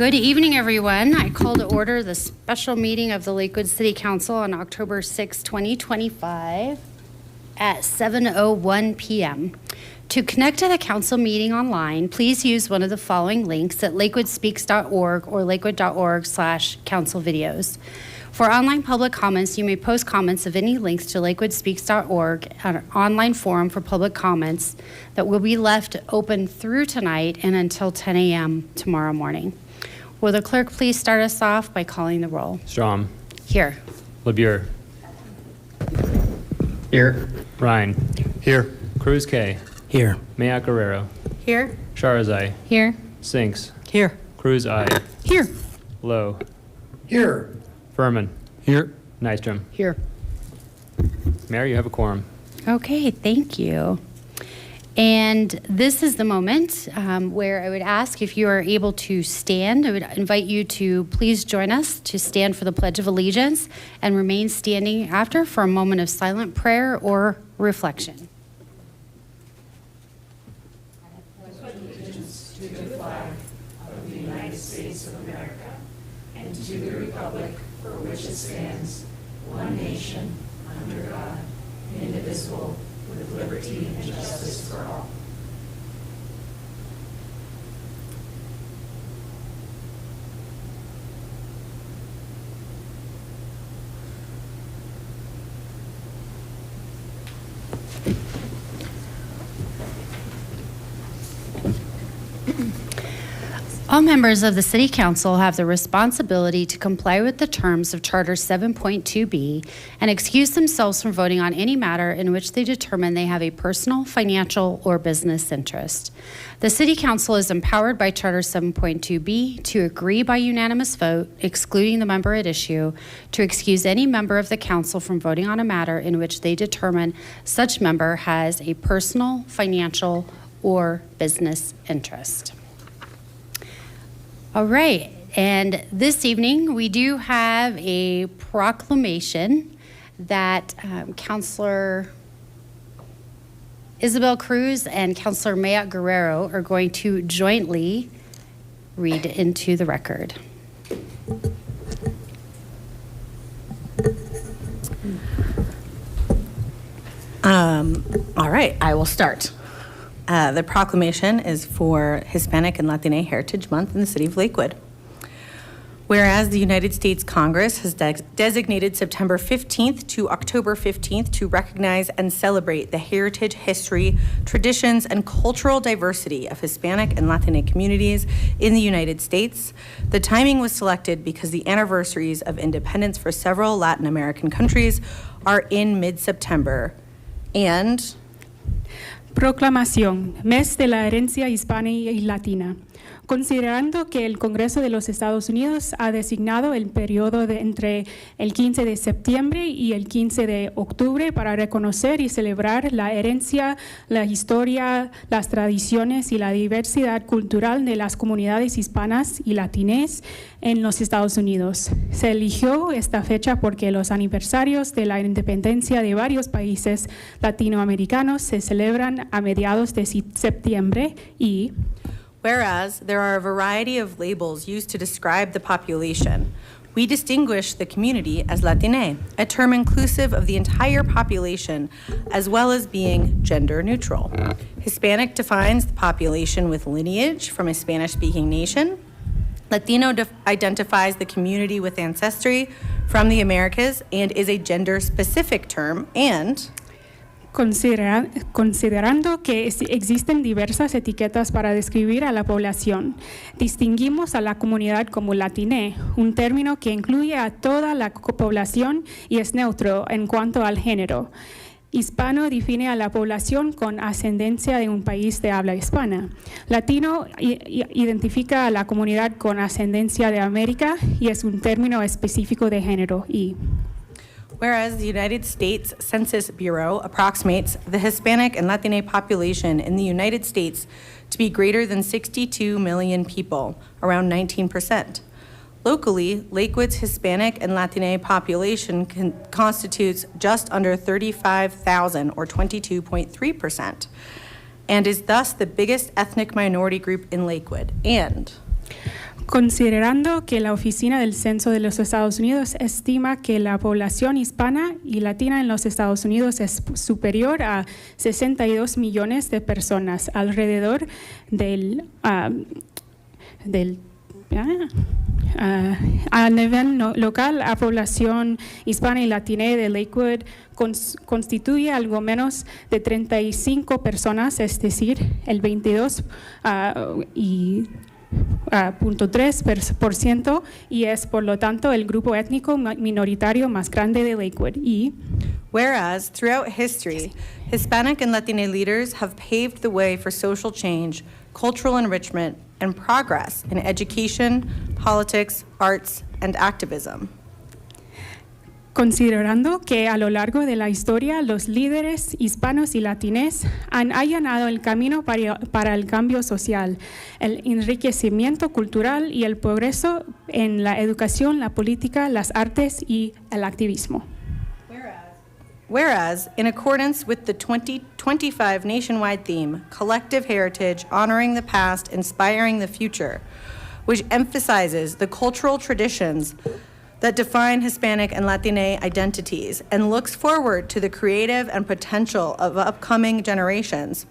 Good evening, everyone. I call to order the special meeting of the Lakewood City Council on October 6, 2025 at 7:01 p.m. To connect to the council meeting online, please use one of the following links at lakewoodspeaks.org or lakewood.org/council videos. For online public comments, you may post comments of any links to lakewoodspeaks.org, an online forum for public comments that will be left open through tonight and until 10 a.m. tomorrow morning. Will the clerk please start us off by calling the roll? Strom. Here. LeBure. Here. Ryan. Here. Cruz K. Here. Mayak Guerrero. Here. Sharazai. Here. Sinks. Here. Cruz I. Here. Lowe. Here. Furman. Here. Nystrom. Here. Mayor, you have a quorum. Okay, thank you. And this is the moment where I would ask if you are able to stand. I would invite you to please join us to stand for the Pledge of Allegiance and remain standing after for a moment of silent prayer or reflection. I pledge allegiance to the flag of the United States of America and to the republic for which it stands, one nation, under God, indivisible, with liberty and justice for all. All members of the City Council have the responsibility to comply with the terms of Charter 7.2B and excuse themselves from voting on any matter in which they determine they have a personal, financial, or business interest. The City Council is empowered by Charter 7.2B to agree by unanimous vote, excluding the member at issue, to excuse any member of the council from voting on a matter in which they determine such member has a personal, financial, or business interest. All right, and this evening we do have a proclamation that Councilor Isabel Cruz and Councilor Mayak Guerrero are going to jointly read into the record. All right, I will start. The proclamation is for Hispanic and Latina Heritage Month in the city of Lakewood. Whereas the United States Congress has designated September 15th to October 15th to recognize and celebrate the heritage, history, traditions, and cultural diversity of Hispanic and Latina communities in the United States, the timing was selected because the anniversaries of independence for several Latin American countries are in mid-September. And Proclamación, Mes de la Herencia Hispana y Latina. Considerando que el Congreso de los Estados Unidos ha designado el periodo entre el 15 de septiembre y el 15 de octubre para reconocer y celebrar la herencia, la historia, las tradiciones y la diversidad cultural de las comunidades hispanas y latinas en los Estados Unidos. Se eligió esta fecha porque los aniversarios de la independencia de varios países latinoamericanos se celebran a mediados de septiembre y whereas there are a variety of labels used to describe the population, we distinguish the community as Latine, a term inclusive of the entire population, as well as being gender neutral. Hispanic defines the population with lineage from a Spanish-speaking nation. Latino identifies the community with ancestry from the Americas and is a gender-specific term, and considerando que existen diversas etiquetas para describir a la población, distinguimos a la comunidad como latine, un término que incluye a toda la población y es neutro en cuanto al género. Hispano define a la población con ascendencia de un país de habla hispana. Latino identifica a la comunidad con ascendencia de América y es un término específico de género. Y whereas the United States Census Bureau approximates the Hispanic and Latine population in the United States to be greater than 62 million people, around 19%. Locally, Lakewood's Hispanic and Latine population constitutes just under 35,000, or 22.3%, and is thus the biggest ethnic minority group in Lakewood. And Considerando que la Oficina del Censo de los Estados Unidos estima que la población hispana y latina en los Estados Unidos es superior a 62 millones de personas, alrededor del a nivel local, la población hispana y latina de Lakewood constituye algo menos de 35 personas, es decir, el 22.3%, y es por lo tanto el grupo étnico minoritario más grande de Lakewood. Y whereas, throughout history, Hispanic and Latina leaders have paved the way for social change, cultural enrichment, and progress in education, politics, arts, and activism. Considerando que a lo largo de la historia los líderes hispanos y latines han allanado el camino para el cambio social, el enriquecimiento cultural y el progreso en la educación, la política, las artes y el activismo. Whereas, in accordance with the 2025 nationwide theme, Collective Heritage, Honoring the Past, Inspiring the Future, which emphasizes the cultural traditions that define Hispanic and Latina identities and looks forward to the creative and potential of upcoming generations,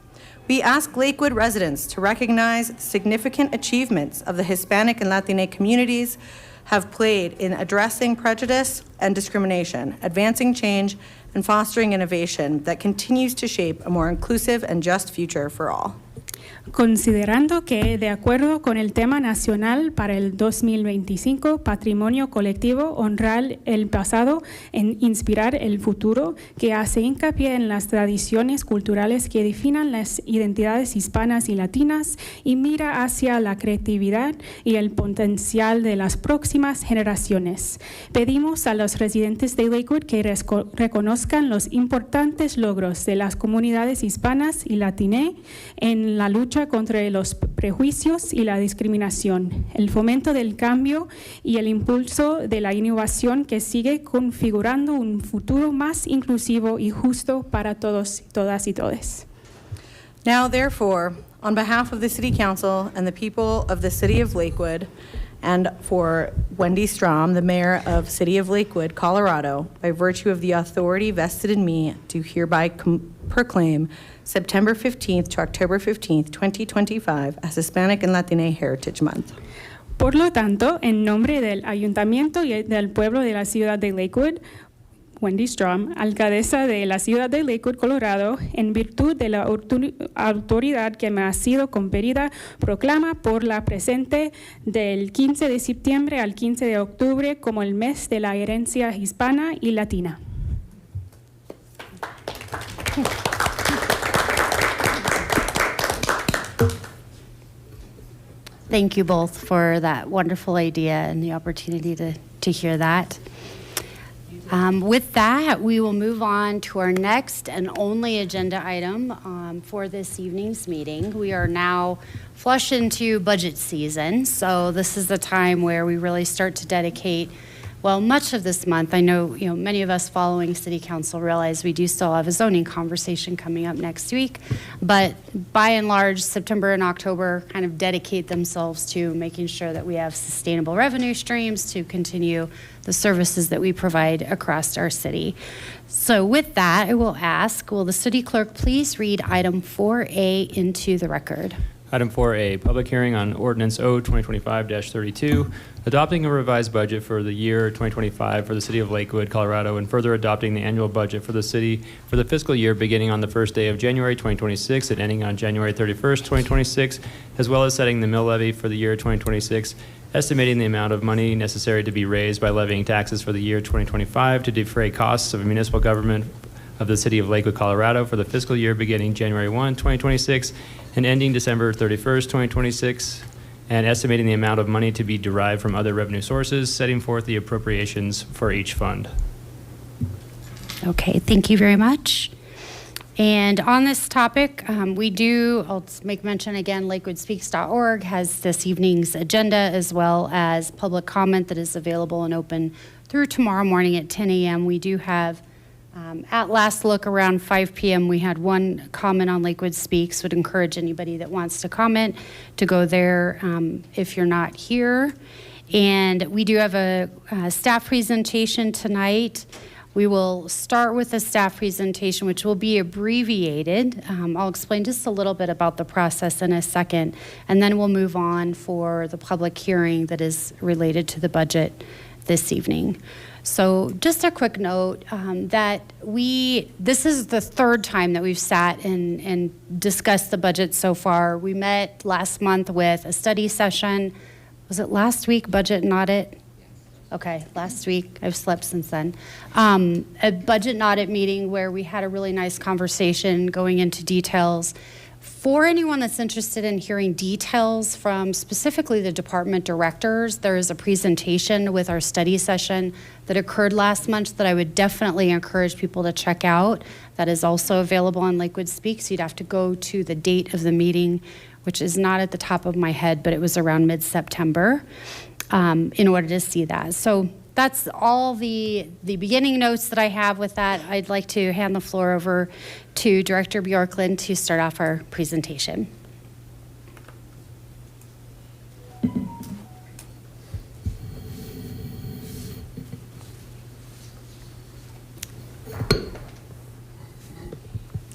we ask Lakewood residents to recognize the significant achievements of the Hispanic and Latina communities have played in addressing prejudice and discrimination, advancing change, and fostering innovation that continues to shape a more inclusive and just future for all. Considerando que, de acuerdo con el tema nacional para el 2025, Patrimonio Colectivo, honrar el pasado en inspirar el futuro, que hace hincapié en las tradiciones culturales que definan las identidades hispanas y latinas y mira hacia la creatividad y el potencial de las próximas generaciones. Pedimos a los residentes de Lakewood que reconozcan los importantes logros de las comunidades hispanas y latinas en la lucha contra los prejuicios y la discriminación, el fomento del cambio y el impulso de la innovación que sigue configurando un futuro más inclusivo y justo para todos, todas y todes. Now, therefore, on behalf of the City Council and the people of the City of Lakewood, and for Wendy Strom, the Mayor of City of Lakewood, Colorado, by virtue of the authority vested in me, do hereby proclaim September 15th to October 15th, 2025 as Hispanic and Latina Heritage Month. Por lo tanto, en nombre del Ayuntamiento y del pueblo de la ciudad de Lakewood, Wendy Strom, alcaldesa de la ciudad de Lakewood, Colorado, en virtud de la autoridad que me ha sido conferida, proclama por la presente del 15 de septiembre al 15 de octubre como el mes de la herencia hispana y latina. Thank you both for that wonderful idea and the opportunity to hear that. With that, we will move on to our next and only agenda item for this evening's meeting. We are now flush into budget season, so this is the time where we really start to dedicate, well, much of this month. I know, many of us following City Council realize we do still have a zoning conversation coming up next week, but by and large, September and October kind of dedicate themselves to making sure that we have sustainable revenue streams to continue the services that we provide across our city. So with that, I will ask, will the city clerk please read item 4A into the record? Item 4A, public hearing on ordinance O 2025-32, adopting a revised budget for the year 2025 for the city of Lakewood, Colorado, and further adopting the annual budget for the city for the fiscal year beginning on the first day of January 2026 and ending on January 31st, 2026, as well as setting the mill levy for the year 2026, estimating the amount of money necessary to be raised by levying taxes for the year 2025 to defray costs of municipal government of the city of Lakewood, Colorado for the fiscal year beginning January 1, 2026 and ending December 31st, 2026, and estimating the amount of money to be derived from other revenue sources, setting forth the appropriations for each fund. Okay, thank you very much. And on this topic, I'll make mention again, lakewoodspeaks.org has this evening's agenda as well as public comment that is available and open through tomorrow morning at 10 a.m. We do have At last look, around 5 p.m., we had one comment on Lakewood Speaks. Would encourage anybody that wants to comment to go there if you're not here. And we do have a staff presentation tonight. We will start with a staff presentation, which will be abbreviated. I'll explain just a little bit about the process in a second, and then we'll move on for the public hearing that is related to the budget this evening. So just a quick note that this is the third time that we've sat and discussed the budget so far. We met last month with a study session. Was it last week, budget and audit? Okay, last week. I've slept since then. A budget and audit meeting where we had a really nice conversation going into details. For anyone that's interested in hearing details from specifically the department directors, there is a presentation with our study session that occurred last month that I would definitely encourage people to check out. That is also available on Lakewood Speaks. You'd have to go to the date of the meeting, which is not at the top of my head, but it was around mid-September. In order to see that. So that's all the beginning notes that I have with that. I'd like to hand the floor over to Director Bjorklund to start off our presentation.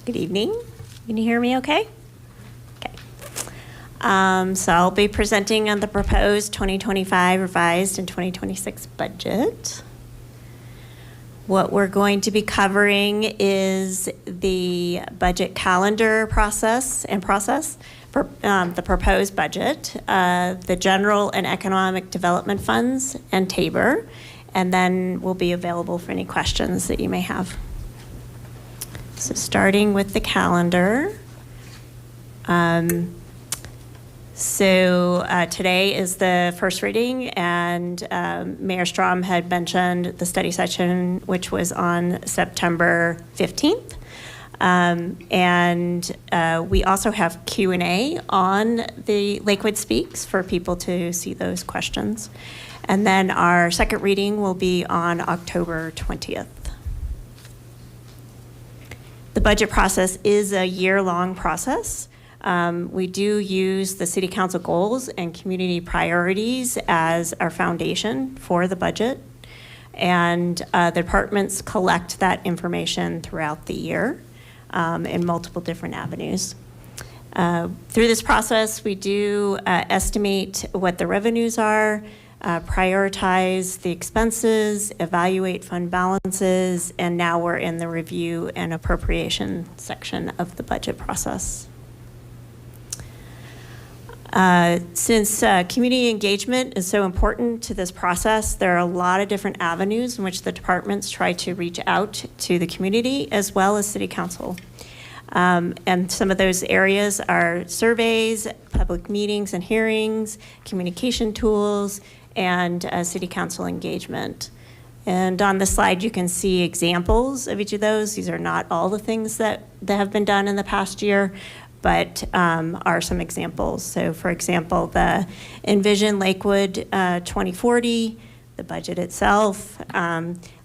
Good evening. Can you hear me okay? So I'll be presenting on the proposed 2025 revised and 2026 budget. What we're going to be covering is the budget calendar process for the proposed budget, the general and economic development funds, and TABOR, and then we'll be available for any questions that you may have. So starting with the calendar. So today is the first reading, and Mayor Strom had mentioned the study session, which was on September 15th. And we also have Q&A on the Lakewood Speaks for people to see those questions. And then our second reading will be on October 20th. The budget process is a year-long process. We do use the City Council goals and community priorities as our foundation for the budget. And the departments collect that information throughout the year in multiple different avenues. Through this process, we do estimate what the revenues are, prioritize the expenses, evaluate fund balances, and now we're in the review and appropriation section of the budget process. Since community engagement is so important to this process, there are a lot of different avenues in which the departments try to reach out to the community as well as City Council. And some of those areas are surveys, public meetings and hearings, communication tools, and City Council engagement. And on the slide, you can see examples of each of those. These are not all the things that have been done in the past year, but are some examples. So for example, the Envision Lakewood 2040, the budget itself,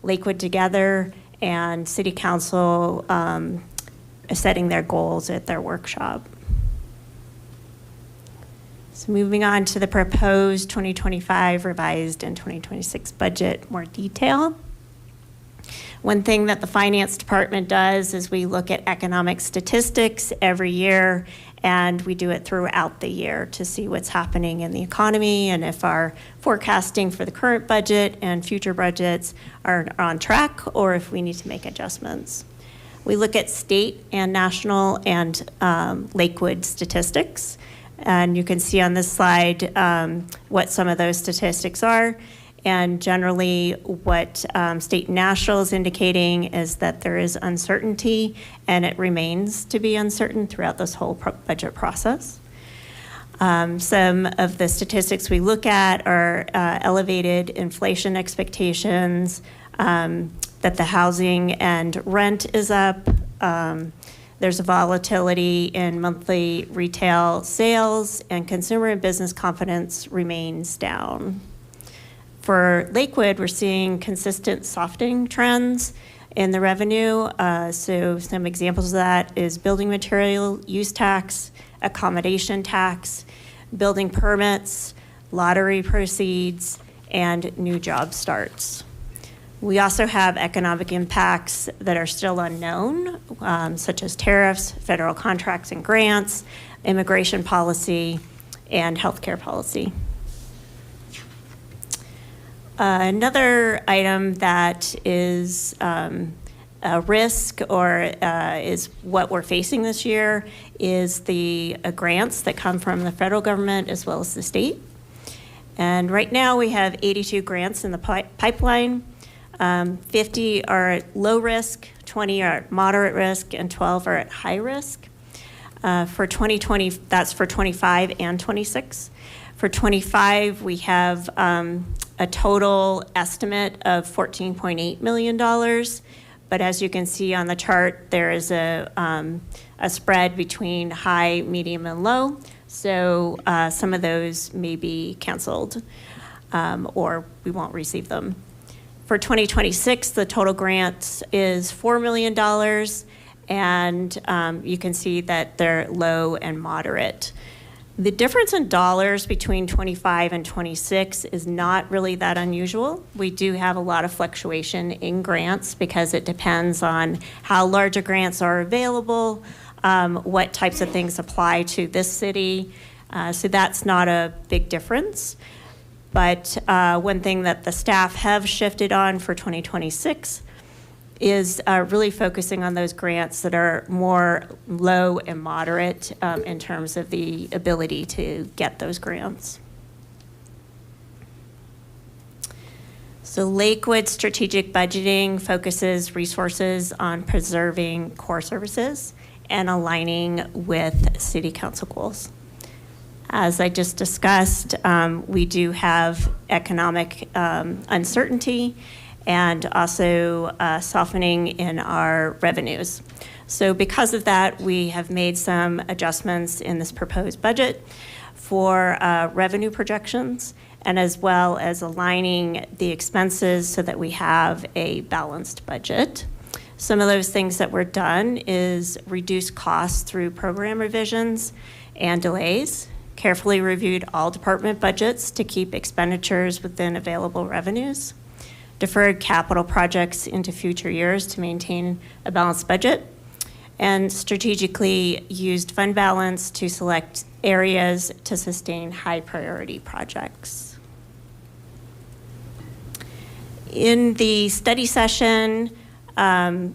Lakewood Together, and City Council setting their goals at their workshop. So moving on to the proposed 2025 revised and 2026 budget, more detail. One thing that the finance department does is we look at economic statistics every year, and we do it throughout the year to see what's happening in the economy and if our forecasting for the current budget and future budgets are on track or if we need to make adjustments. We look at state and national and Lakewood statistics, and you can see on this slide what some of those statistics are. And generally what state and national is indicating is that there is uncertainty, and it remains to be uncertain throughout this whole budget process. Some of the statistics we look at are elevated inflation expectations, that the housing and rent is up. There's a volatility in monthly retail sales, and consumer and business confidence remains down. For Lakewood, we're seeing consistent softening trends in the revenue. So some examples of that is building material use tax, accommodation tax, building permits, lottery proceeds, and new job starts. We also have economic impacts that are still unknown, such as tariffs, federal contracts and grants, immigration policy, and healthcare policy. Another item that is a risk or is what we're facing this year is the grants that come from the federal government as well as the state. And right now we have 82 grants in the pipeline. 50 are at low risk, 20 are at moderate risk, and 12 are at high risk. For 2020, that's for 25 and 26. For 25, we have a total estimate of $14.8 million. But as you can see on the chart, there is a spread between high, medium, and low. So some of those may be canceled or we won't receive them. For 2026, the total grant is $4 million, and you can see that they're low and moderate. The difference in dollars between 25 and 26 is not really that unusual. We do have a lot of fluctuation in grants because it depends on how large the grants are available, what types of things apply to this city. So that's not a big difference. But one thing that the staff have shifted on for 2026 is really focusing on those grants that are more low and moderate in terms of the ability to get those grants. So Lakewood strategic budgeting focuses resources on preserving core services and aligning with city council goals. As I just discussed, we do have economic uncertainty and also softening in our revenues. So because of that, we have made some adjustments in this proposed budget for revenue projections and as well as aligning the expenses so that we have a balanced budget. Some of those things that were done is reduce costs through program revisions and delays, carefully reviewed all department budgets to keep expenditures within available revenues, deferred capital projects into future years to maintain a balanced budget, and strategically used fund balance to select areas to sustain high priority projects. In the study session, I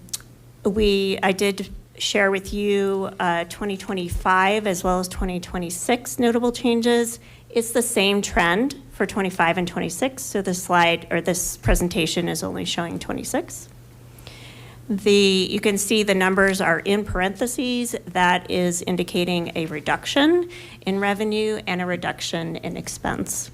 did share with you 2025 as well as 2026 notable changes. It's the same trend for 25 and 26, so this slide or this presentation is only showing 26. You can see the numbers are in parentheses. That is indicating a reduction in revenue and a reduction in expense.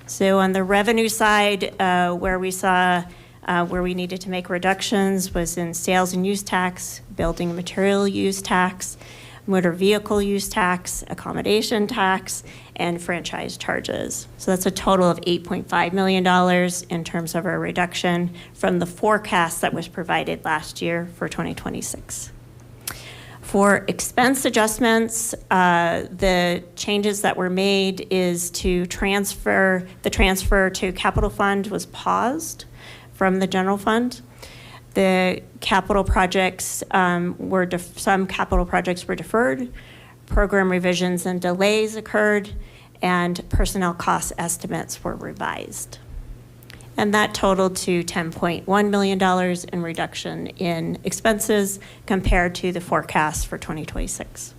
So on the revenue side, where we needed to make reductions was in sales and use tax, building material use tax, motor vehicle use tax, accommodation tax, and franchise charges. So that's a total of $8.5 million in terms of our reduction from the forecast that was provided last year for 2026. For expense adjustments, the changes that were made is the transfer to capital fund was paused from the general fund. The capital projects some capital projects were deferred, program revisions and delays occurred, and personnel cost estimates were revised. And that totaled to $10.1 million in reduction in expenses compared to the forecast for 2026.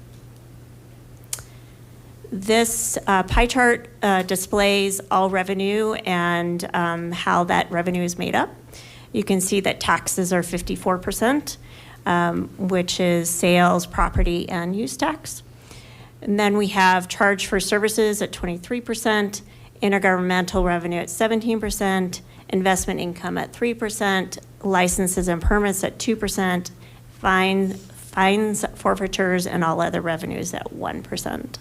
This pie chart displays all revenue and how that revenue is made up. You can see that taxes are 54%, which is sales, property, and use tax. And then we have charge for services at 23%, intergovernmental revenue at 17%, investment income at 3%, licenses and permits at 2%, fines, forfeitures, and all other revenues at 1%.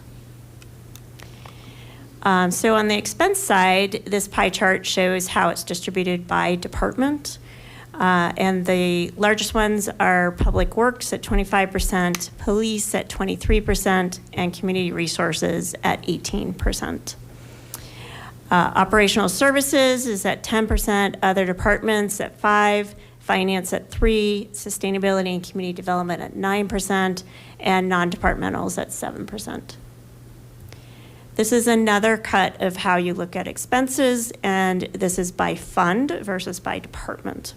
So on the expense side, this pie chart shows how it's distributed by department. And the largest ones are Public Works at 25%, Police at 23%, and Community Resources at 18%. Operational Services is at 10%, other departments at 5%, Finance at 3%, Sustainability and Community Development at 9%, and non-departmentals at 7%. This is another cut of how you look at expenses, and this is by fund versus by department.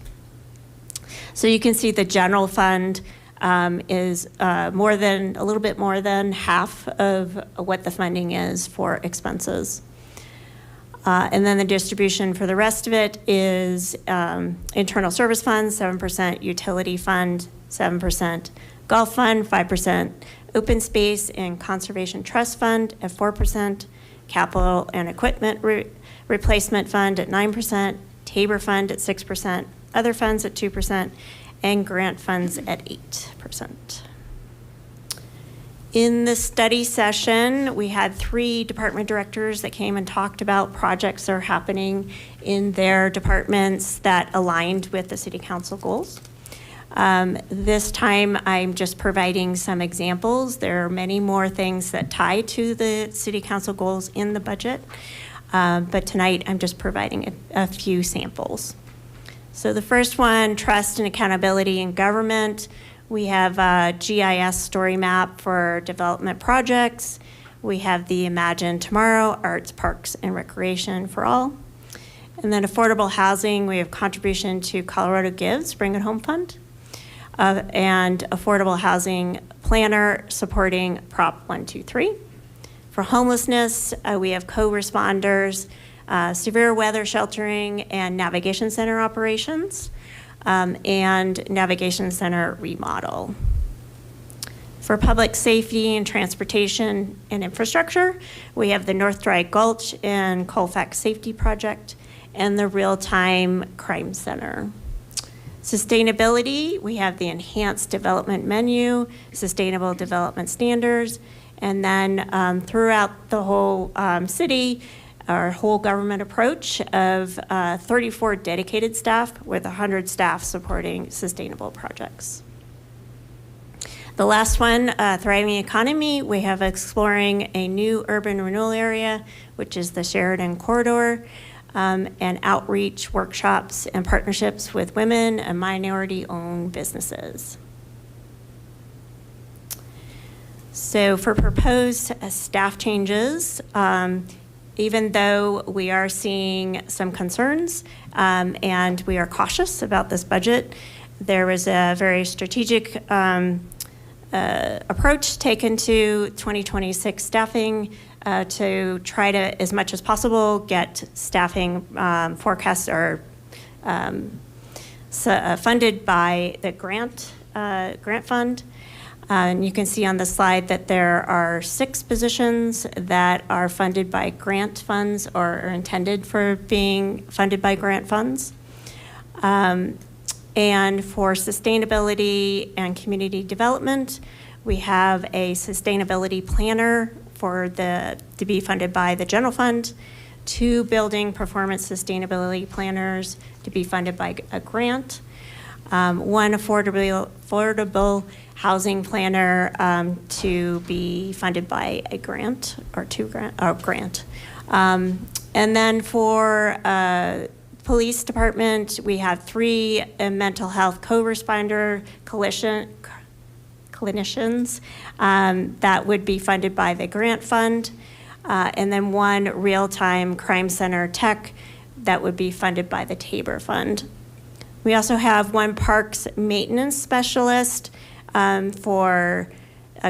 So you can see the general fund is a little bit more than half of what the funding is for expenses. And then the distribution for the rest of it is internal service funds, 7%, utility fund, 7%, golf fund, 5%, open space and conservation trust fund at 4%, capital and equipment replacement fund at 9%, Tabor fund at 6%, other funds at 2%, and grant funds at 8%. In the study session, we had 3 department directors that came and talked about projects that are happening in their departments that aligned with the city council goals. This time, I'm just providing some examples. There are many more things that tie to the city council goals in the budget, but tonight I'm just providing a few samples. So the first one, trust and accountability in government. We have a GIS story map for development projects. We have the Imagine Tomorrow, Arts, Parks, and Recreation for All. And then affordable housing, we have contribution to Colorado Gives, Bring It Home Fund, and affordable housing planner supporting Prop 123. For homelessness, we have co-responders, severe weather sheltering and navigation center operations, and navigation center remodel. For public safety and transportation and infrastructure, we have the North Dry Gulch and Colfax Safety Project and the Real-Time Crime Center. Sustainability, we have the Enhanced Development Menu, Sustainable Development Standards, and then throughout the whole city, our whole government approach of 34 dedicated staff with 100 staff supporting sustainable projects. The last one, thriving economy, we have exploring a new urban renewal area, which is the Sheridan Corridor, and outreach workshops and partnerships with women and minority-owned businesses. So for proposed staff changes, even though we are seeing some concerns and we are cautious about this budget, there was a very strategic approach taken to 2026 staffing to try to, as much as possible, get staffing forecasts or funded by the grant fund. And you can see on the slide that there are 6 positions that are funded by grant funds or are intended for being funded by grant funds. And for sustainability and community development, we have a sustainability planner to be funded by the general fund, 2 building performance sustainability planners to be funded by a grant, 1 affordable housing planner to be funded by a grant or grant. And then for police department, we have 3 mental health co-responder clinicians that would be funded by the grant fund, and then 1 real-time crime center tech that would be funded by the Tabor fund. We also have 1 parks maintenance specialist for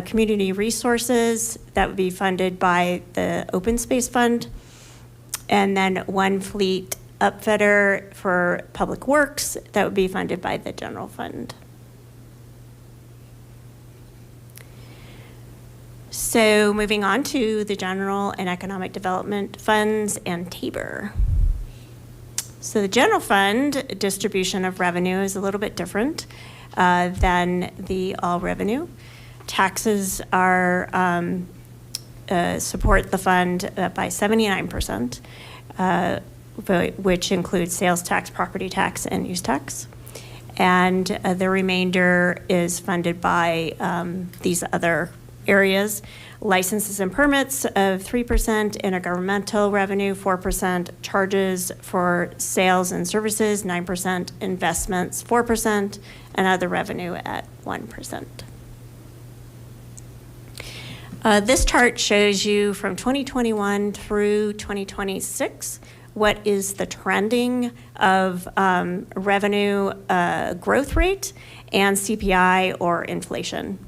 community resources that would be funded by the open space fund, and then 1 fleet upfitter for public works that would be funded by the general fund. So moving on to the general and economic development funds and Tabor. So the general fund distribution of revenue is a little bit different than the all revenue. Taxes are support the fund by 79%, which includes sales tax, property tax, and use tax. and the remainder is funded by these other areas. Licenses and permits of 3%, intergovernmental revenue 4%, charges for sales and services 9%, investments 4%, and other revenue at 1%. This chart shows you from 2021 through 2026 what is the trending of revenue growth rate and CPI or inflation.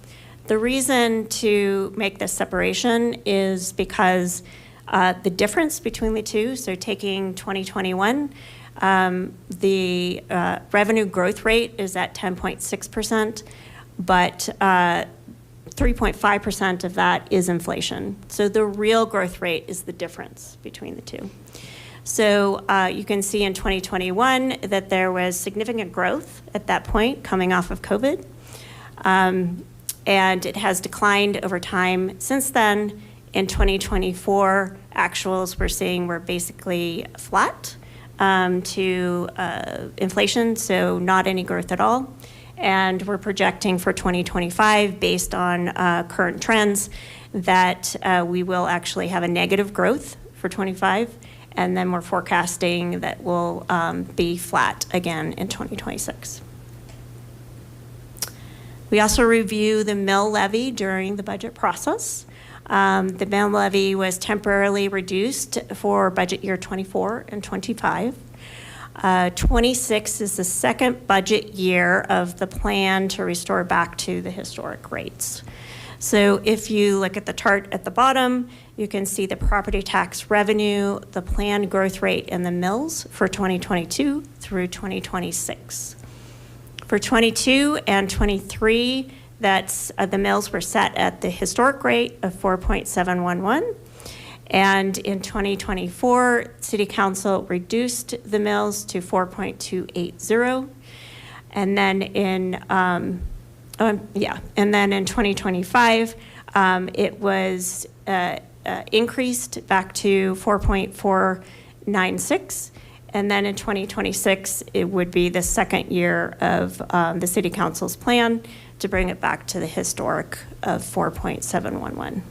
The reason to make this separation is because the difference between the two, so taking 2021, the revenue growth rate is at 10.6%, but 3.5% of that is inflation. So the real growth rate is the difference between the two. So you can see in 2021 that there was significant growth at that point coming off of COVID. And it has declined over time since then. In 2024, actuals we're seeing were basically flat to inflation, so not any growth at all. And we're projecting for 2025, based on current trends, that we will actually have a negative growth for 25, and then we're forecasting that we'll be flat again in 2026. We also review the mill levy during the budget process. The mill levy was temporarily reduced for budget year 24 and 25. 26 is the second budget year of the plan to restore back to the historic rates. So if you look at the chart at the bottom, you can see the property tax revenue, the planned growth rate in the mills for 2022 through 2026. For 22 and 23, that's the mills were set at the historic rate of 4.711. And in 2024, City Council reduced the mills to 4.280. And then in and then in 2025, it was increased back to 4.496. And then in 2026, it would be the second year of the City Council's plan to bring it back to the historic of 4.711.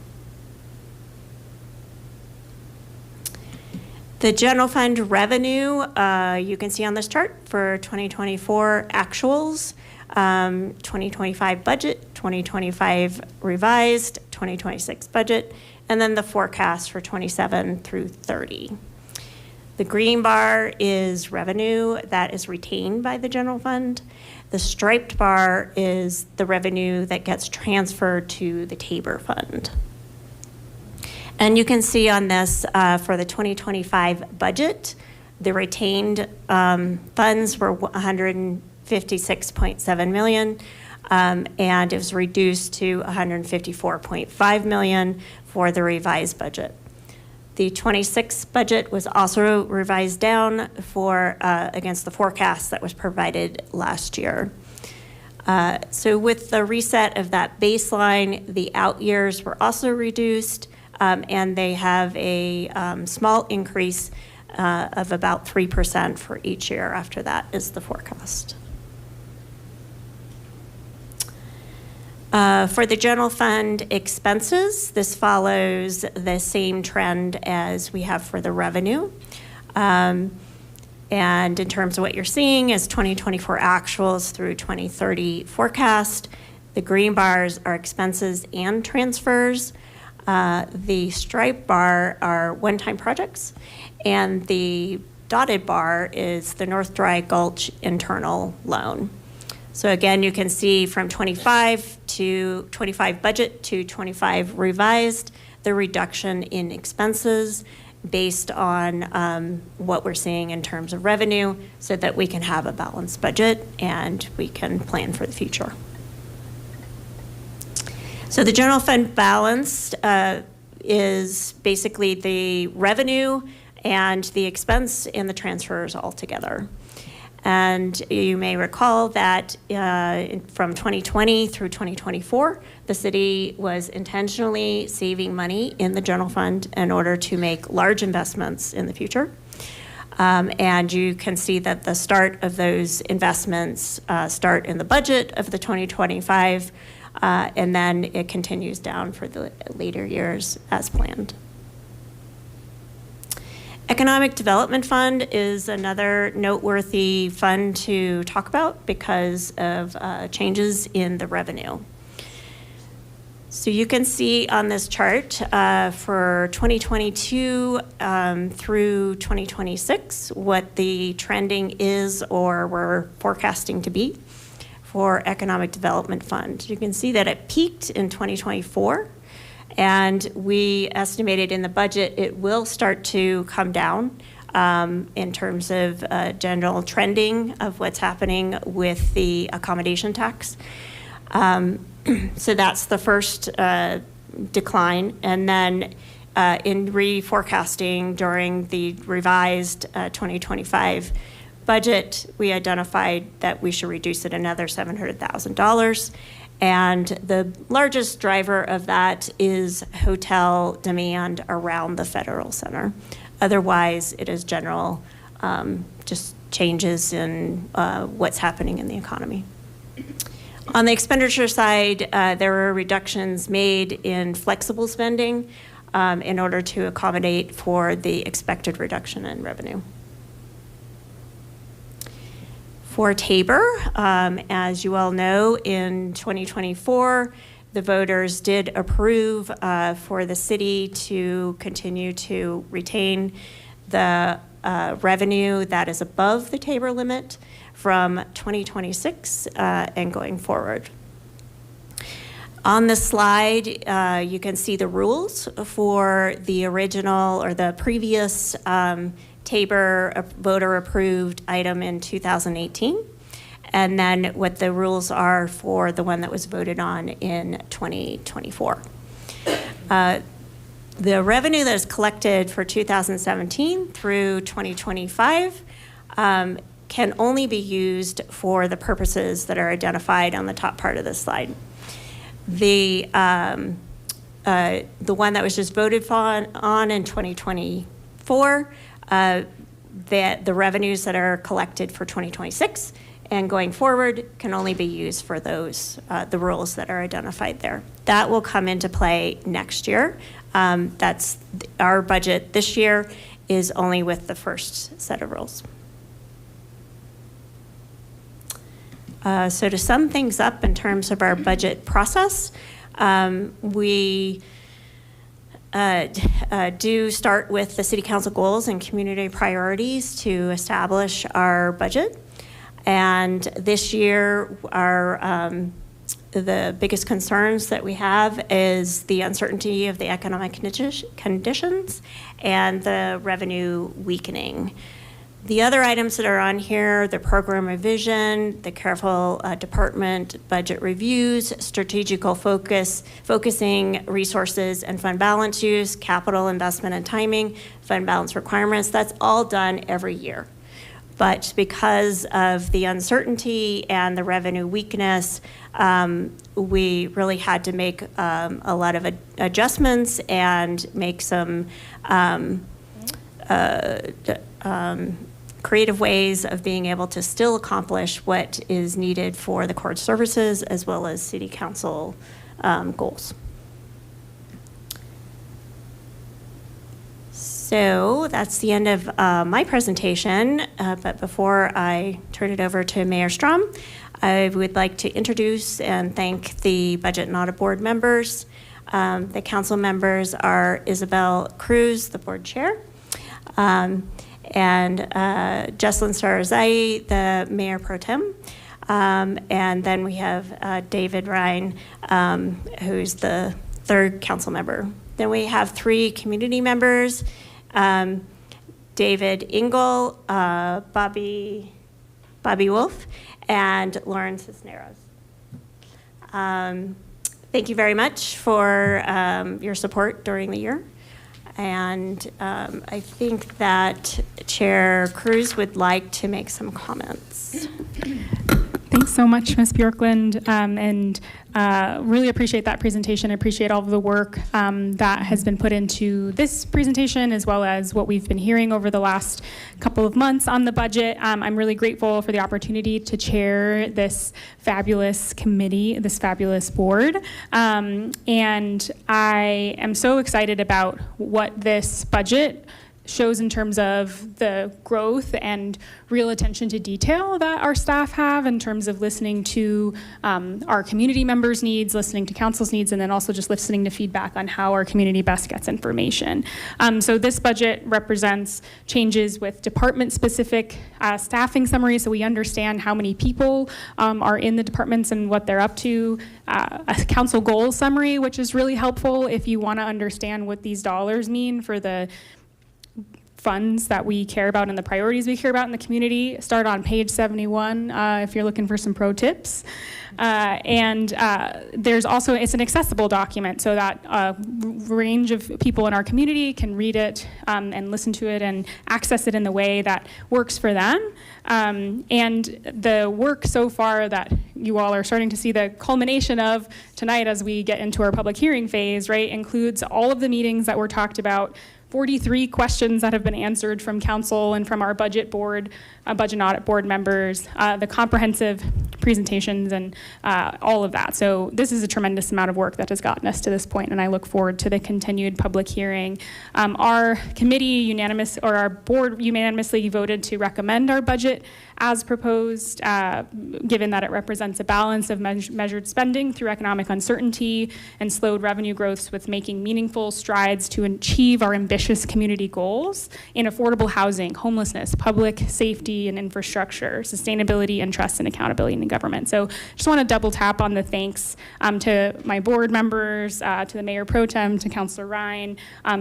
The general fund revenue, you can see on this chart for 2024 actuals, 2025 budget, 2025 revised, 2026 budget, and then the forecast for 27 through 30. The green bar is revenue that is retained by the general fund. The striped bar is the revenue that gets transferred to the Tabor Fund. And you can see on this for the 2025 budget, the retained funds were $156.7 million, and it was reduced to $154.5 million for the revised budget. The 26 budget was also revised down for against the forecast that was provided last year. So with the reset of that baseline, the out years were also reduced, and they have a small increase of about 3% for each year after that is the forecast. For the general fund expenses, this follows the same trend as we have for the revenue. And in terms of what you're seeing is 2024 actuals through 2030 forecast. The green bars are expenses and transfers. The stripe bar are one-time projects, and the dotted bar is the North Dry Gulch internal loan. So again, you can see from 25 budget to 25 revised, the reduction in expenses based on what we're seeing in terms of revenue so that we can have a balanced budget and we can plan for the future. So the general fund balance is basically the revenue and the expense and the transfers all together. And you may recall that from 2020 through 2024, the city was intentionally saving money in the general fund in order to make large investments in the future. And you can see that the start of those investments start in the budget of the 2025, and then it continues down for the later years as planned. Economic Development Fund is another noteworthy fund to talk about because of changes in the revenue. So you can see on this chart for 2022 through 2026 what the trending is or we're forecasting to be for Economic Development Fund. You can see that it peaked in 2024, and we estimated in the budget it will start to come down in terms of general trending of what's happening with the accommodation tax. So that's the first decline. And then in reforecasting during the revised 2025 budget, we identified that we should reduce it another $700,000. And the largest driver of that is hotel demand around the Federal Center. Otherwise, it is general, just changes in what's happening in the economy. On the expenditure side, there were reductions made in flexible spending in order to accommodate for the expected reduction in revenue. For Tabor, as you all know, in 2024, the voters did approve for the city to continue to retain the revenue that is above the Tabor limit from 2026 and going forward. On the slide, you can see the rules for the original or the previous Tabor voter-approved item in 2018, and then what the rules are for the one that was voted on in 2024. The revenue that is collected for 2017 through 2025 can only be used for the purposes that are identified on the top part of this slide. The one that was just voted on in 2024, that the revenues that are collected for 2026 and going forward can only be used for those, the rules that are identified there. That will come into play next year. That's our budget this year is only with the first set of rules. So to sum things up in terms of our budget process, we do start with the City Council goals and community priorities to establish our budget. And this year, the biggest concerns that we have is the uncertainty of the economic conditions and the revenue weakening. The other items that are on here, the program revision, the careful department budget reviews, strategical focusing resources and fund balance use, capital investment and timing, fund balance requirements, that's all done every year. But because of the uncertainty and the revenue weakness, we really had to make a lot of adjustments and make some creative ways of being able to still accomplish what is needed for the court services as well as City Council goals. So that's the end of my presentation, but before I turn it over to Mayor Strom, I would like to introduce and thank the Budget and Audit Board members. The council members are Isabel Cruz, the board chair, and Jesselyn Sarazai, the mayor pro tem, and then we have David Ryan, who's the third council member. Then we have three community members, David Engel, Bobby Wolf, and Lauren Cisneros. Thank you very much for your support during the year. And I think that Chair Cruz would like to make some comments. Thanks so much, Ms. Bjorklund, and really appreciate that presentation. I appreciate all of the work that has been put into this presentation, as well as what we've been hearing over the last couple of months on the budget. I'm really grateful for the opportunity to chair this fabulous committee, this fabulous board, and I am so excited about what this budget shows in terms of the growth and real attention to detail that our staff have in terms of listening to our community members' needs, listening to council's needs, and then also just listening to feedback on how our community best gets information. So this budget represents changes with department-specific staffing summaries, so we understand how many people are in the departments and what they're up to, a council goal summary, which is really helpful if you want to understand what these dollars mean for the funds that we care about and the priorities we care about in the community. Start on page 71 if you're looking for some pro tips. And there's also, it's an accessible document so that a range of people in our community can read it and listen to it and access it in the way that works for them. And the work so far that you all are starting to see the culmination of tonight as we get into our public hearing phase, right, includes all of the meetings that were talked about, 43 questions that have been answered from council and from our budget board, budget and audit board members, the comprehensive presentations and all of that. So this is a tremendous amount of work that has gotten us to this point, and I look forward to the continued public hearing. Our committee our board unanimously voted to recommend our budget as proposed, given that it represents a balance of measured spending through economic uncertainty and slowed revenue growth with making meaningful strides to achieve our ambitious community goals in affordable housing, homelessness, public safety and infrastructure, sustainability, and trust and accountability in government. So just want to double tap on the thanks to my board members, to the Mayor Pro Tem, to Councilor Ryan,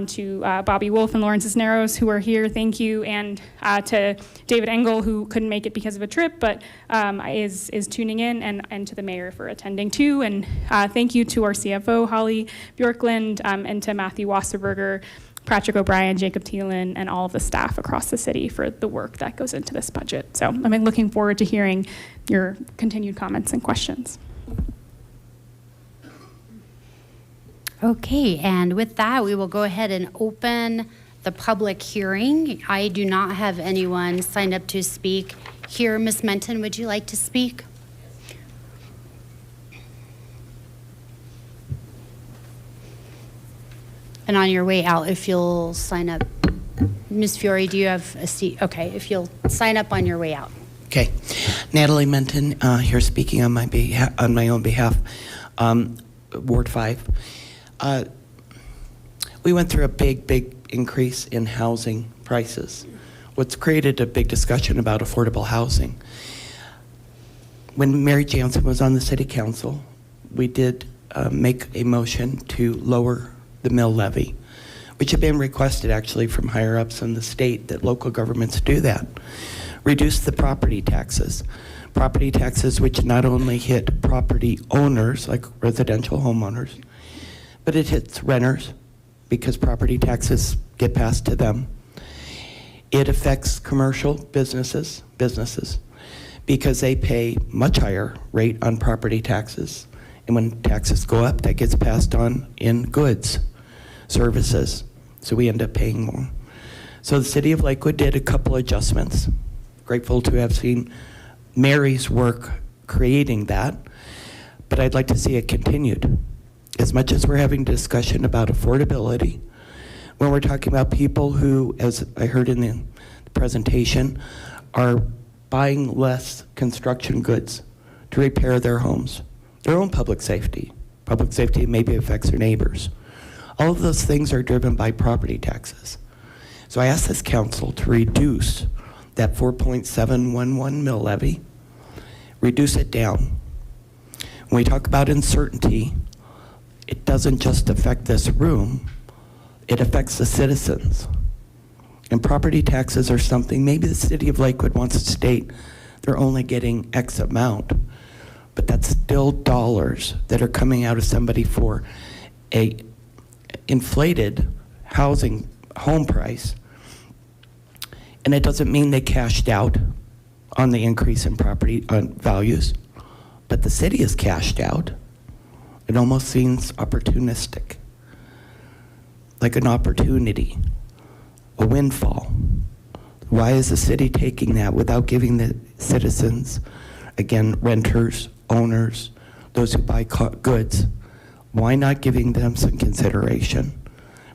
to Bobby Wolf and Lawrence Cisneros who are here, thank you, and to David Engel who couldn't make it because of a trip, but is tuning in, and to the mayor for attending too. And thank you to our CFO, Holly Bjorklund, and to Matthew Wasserberger, Patrick O'Brien, Jacob Thielen, and all of the staff across the city for the work that goes into this budget. So I'm looking forward to hearing your continued comments and questions. Okay, and with that, we will go ahead and open the public hearing. I do not have anyone signed up to speak here. Ms. Menton, would you like to speak? And on your way out, if you'll sign up. Ms. Fiore, do you have a seat? Okay, if you'll sign up on your way out. Okay. Natalie Menton here speaking on my own behalf. Ward 5. We went through a big increase in housing prices. What's created a big discussion about affordable housing. When Mary Jansen was on the city council, we did make a motion to lower the mill levy, which had been requested actually from higher ups in the state that local governments do that. Reduce the property taxes. Property taxes which not only hit property owners, like residential homeowners, but it hits renters because property taxes get passed to them. It affects commercial businesses because they pay much higher rate on property taxes. And when taxes go up, that gets passed on in goods, services. So we end up paying more. So the city of Lakewood did a couple adjustments. Grateful to have seen Mary's work creating that, but I'd like to see it continued. As much as we're having discussion about affordability, when we're talking about people who, as I heard in the presentation, are buying less construction goods to repair their homes, their own public safety maybe affects their neighbors. All of those things are driven by property taxes. So I asked this council to reduce that 4.711 mill levy, reduce it down. When we talk about uncertainty, it doesn't just affect this room, it affects the citizens. And property taxes are something, maybe the city of Lakewood wants to state they're only getting X amount, but that's still dollars that are coming out of somebody for a inflated home price. And it doesn't mean they cashed out on the increase in property values, but the city is cashed out. It almost seems opportunistic, like an opportunity, a windfall. Why is the city taking that without giving the citizens, again, renters, owners, those who buy goods, why not giving them some consideration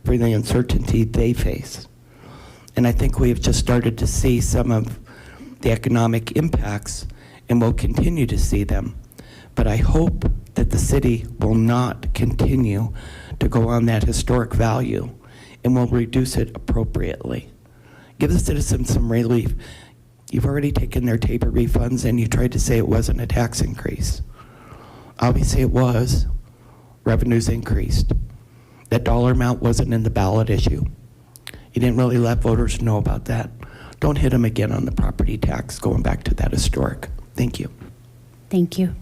for the uncertainty they face? And I think we have just started to see some of the economic impacts, and we'll continue to see them. But I hope that the city will not continue to go on that historic value and will reduce it appropriately. Give the citizens some relief. You've already taken their TABOR refunds and you tried to say it wasn't a tax increase. Obviously it was. Revenues increased. That dollar amount wasn't in the ballot issue. You didn't really let voters know about that. Don't hit them again on the property tax, going back to that historic. Thank you. Thank you.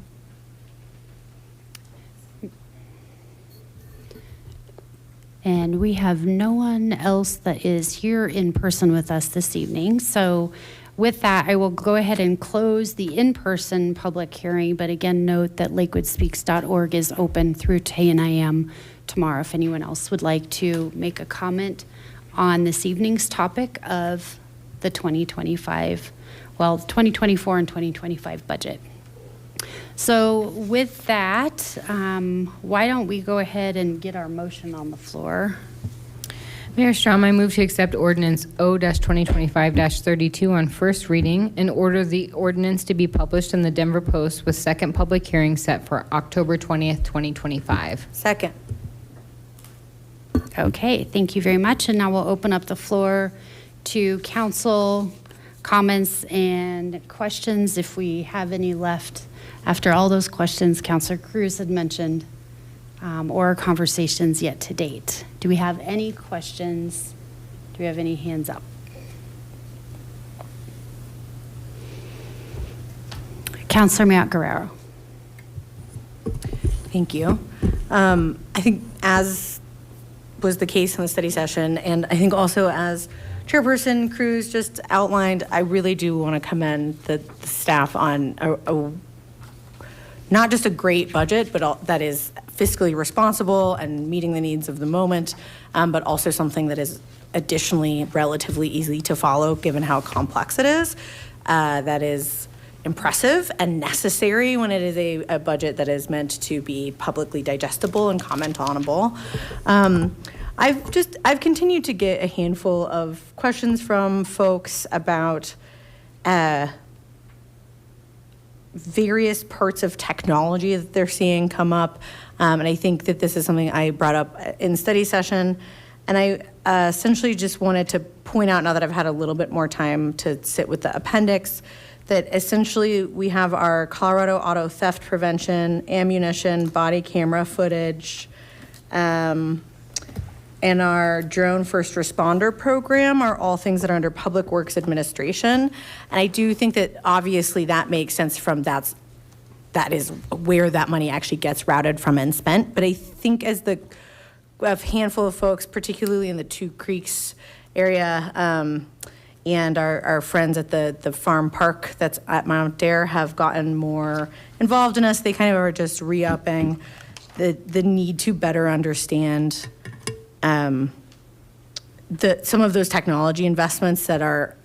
And we have no one else that is here in person with us this evening. So with that, I will go ahead and close the in-person public hearing, but again, note that lakewoodspeaks.org is open through 10 a.m. tomorrow if anyone else would like to make a comment on this evening's topic of the 2024 and 2025 budget. So with that, why don't we go ahead and get our motion on the floor? Mayor Strom, I move to accept ordinance O-2025-32 on first reading and order the ordinance to be published in the Denver Post with second public hearing set for October 20th, 2025. Second. Okay, thank you very much. And now we'll open up the floor to council comments and questions if we have any left after all those questions Councilor Cruz had mentioned or conversations yet to date. Do we have any questions? Do we have any hands up? Councilor Matt Guerrero. Thank you. I think as was the case in the study session, and I think also as Chairperson Cruz just outlined, I really do want to commend the staff on not just a great budget, but that is fiscally responsible and meeting the needs of the moment, but also something that is additionally relatively easy to follow given how complex it is. That is impressive and necessary when it is a budget that is meant to be publicly digestible and comment-onable. I've continued to get a handful of questions from folks about various parts of technology that they're seeing come up. And I think that this is something I brought up in study session. And I essentially just wanted to point out, now that I've had a little bit more time to sit with the appendix, that essentially we have our Colorado auto theft prevention, ammunition, body camera footage, and our drone first responder program are all things that are under Public Works Administration. And I do think that obviously that makes sense from that is where that money actually gets routed from and spent. But I think as a handful of folks, particularly in the Two Creeks area, and our friends at the farm park that's at Mount Dare have gotten more involved in us, they kind of are just re-upping the need to better understand some of those technology investments that are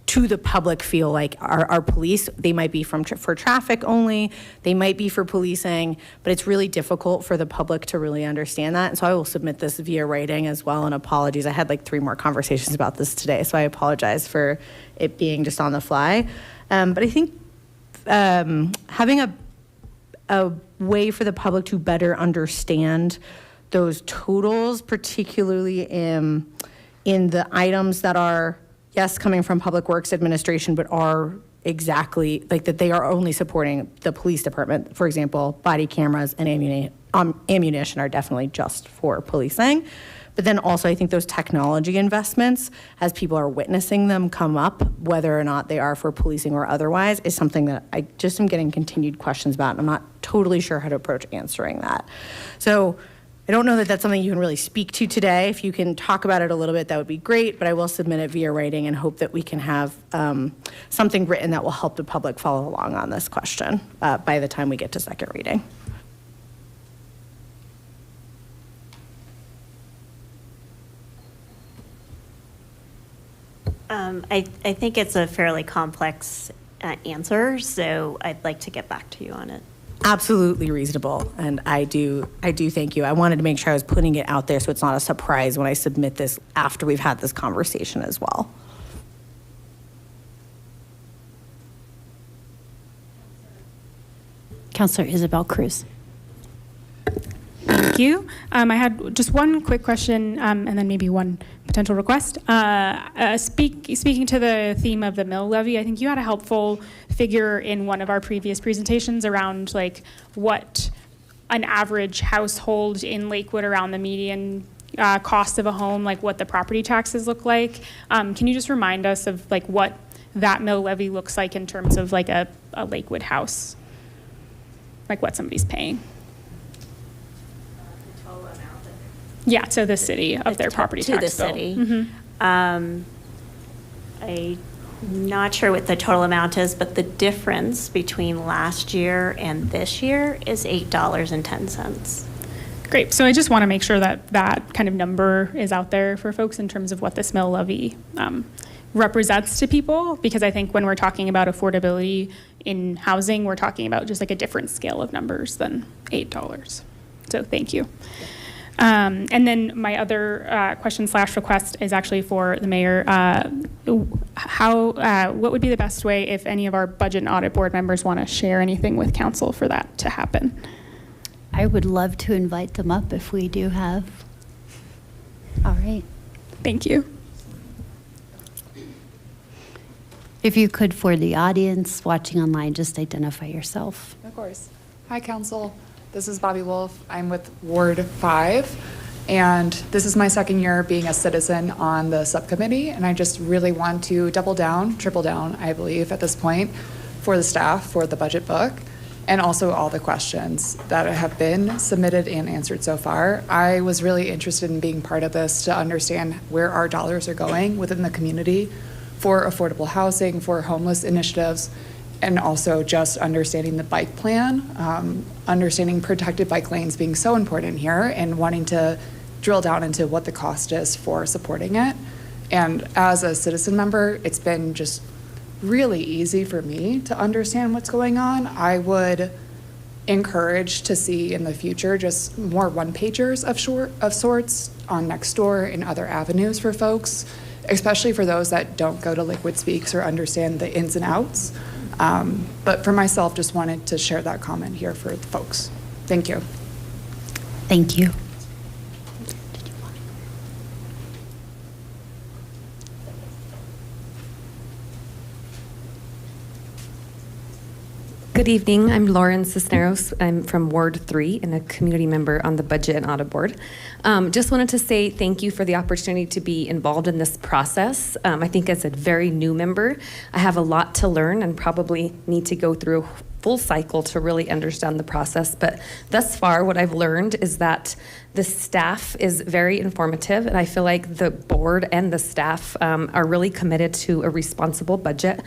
to the public feel like our police. They might be for traffic only, they might be for policing, but it's really difficult for the public to really understand that. And so I will submit this via writing as well, and apologies. I had like 3 more conversations about this today, so I apologize for it being just on the fly. But I think having a way for the public to better understand those totals, particularly in the items that are, yes, coming from Public Works Administration, but are exactly like that they are only supporting the police department. For example, body cameras and ammunition are definitely just for policing. But then also I think those technology investments, as people are witnessing them come up, whether or not they are for policing or otherwise, is something that I just am getting continued questions about. And I'm not totally sure how to approach answering that. So I don't know that that's something you can really speak to today. If you can talk about it a little bit, that would be great, but I will submit it via writing and hope that we can have something written that will help the public follow along on this question by the time we get to second reading. I think it's a fairly complex answer, so I'd like to get back to you on it. Absolutely reasonable, and I do thank you. I wanted to make sure I was putting it out there so it's not a surprise when I submit this after we've had this conversation as well. Councilor Isabel Cruz. Thank you. I had just one quick question and then maybe one potential request. Speaking to the theme of the mill levy, I think you had a helpful figure in one of our previous presentations around like what an average household in Lakewood around the median cost of a home, like what the property taxes look like. Can you just remind us of like what that mill levy looks like in terms of like a Lakewood house? Like what somebody's paying? Yeah, to the city of their property tax to the bill. city. Mm-hmm. I'm not sure what the total amount is, but the difference between last year and this year is $8.10. Great. So I just want to make sure that that kind of number is out there for folks in terms of what this mill levy represents to people, because I think when we're talking about affordability in housing, we're talking about just like a different scale of numbers than $8. So thank you. And then my other question / request is actually for the mayor. What would be the best way if any of our budget and audit board members want to share anything with council for that to happen? I would love to invite them up if we do have. All right. Thank you. If you could, for the audience watching online, just identify yourself. Of course. Hi, Council. This is Bobby Wolf. I'm with Ward 5, and this is my second year being a citizen on the subcommittee, and I just really want to double down, triple down, I believe, at this point, for the staff, for the budget book, and also all the questions that have been submitted and answered so far. I was really interested in being part of this to understand where our dollars are going within the community for affordable housing, for homeless initiatives, and also just understanding the bike plan, understanding protected bike lanes being so important here, and wanting to drill down into what the cost is for supporting it. And as a citizen member, it's been just really easy for me to understand what's going on. I would encourage to see in the future just more one-pagers of sorts on Nextdoor and other avenues for folks, especially for those that don't go to Lakewood Speaks or understand the ins and outs. But for myself, just wanted to share that comment here for the folks. Thank you. Thank you. Good evening. I'm Lauren Cisneros. I'm from Ward 3 and a community member on the Budget and Audit Board. Just wanted to say thank you for the opportunity to be involved in this process. I think as a very new member, I have a lot to learn and probably need to go through a full cycle to really understand the process. But thus far, what I've learned is that the staff is very informative, and I feel like the board and the staff are really committed to a responsible budget.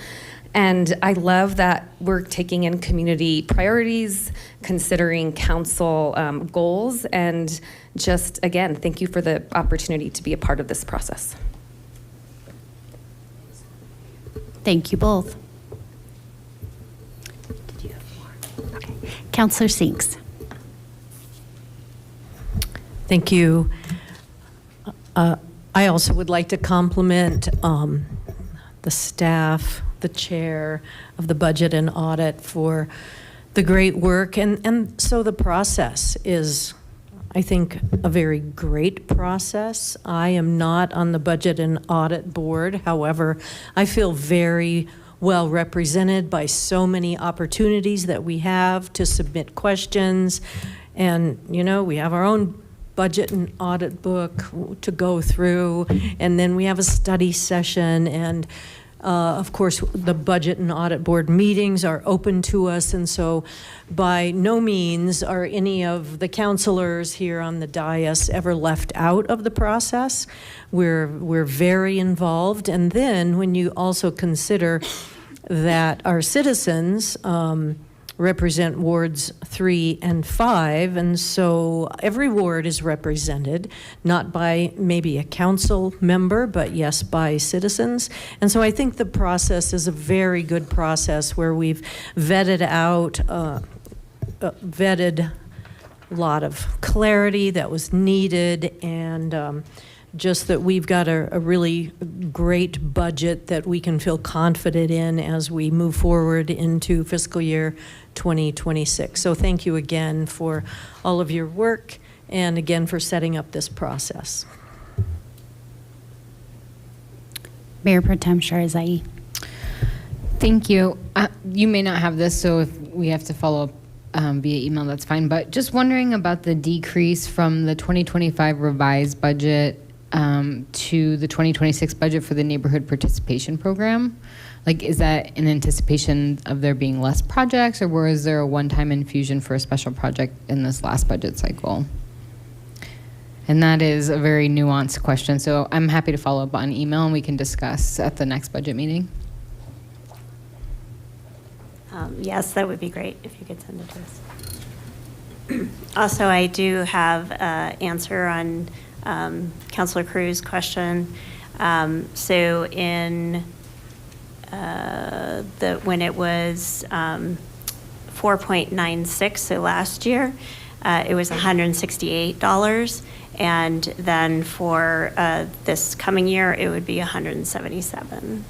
And I love that we're taking in community priorities, considering council goals, and just, again, thank you for the opportunity to be a part of this process. Thank you both. Did you have more? Okay. Councilor Sinks. Thank you. I also would like to compliment the staff, the chair of the Budget and Audit for the great work. And so the process is, I think, a very great process. I am not on the Budget and Audit Board. However, I feel very well represented by so many opportunities that we have to submit questions. And, you know, we have our own budget and audit book to go through, and then we have a study session, and Of course, the Budget and Audit Board meetings are open to us, and so by no means are any of the counselors here on the dais ever left out of the process. We're very involved, and then when you also consider that our citizens represent wards 3 and 5, and so every ward is represented, not by maybe a council member, but yes, by citizens. And so I think the process is a very good process where we've vetted out, vetted a lot of clarity that was needed, and just that we've got a really great budget that we can feel confident in as we move forward into fiscal year 2026. So thank you again for all of your work and again for setting up this process. Mayor Pro Tem Sharzai. Thank you. You may not have this, so if we have to follow up via email, that's fine. But just wondering about the decrease from the 2025 revised budget to the 2026 budget for the neighborhood participation program. Like, is that in anticipation of there being less projects, or was there a one-time infusion for a special project in this last budget cycle? And that is a very nuanced question, so I'm happy to follow up on email and we can discuss at the next budget meeting. Yes, that would be great if you could send it to us. Also, I do have an answer on Councilor Cruz's question. So in when it was 4.96, so last year, it was $168, and then for this coming year, it would be $177.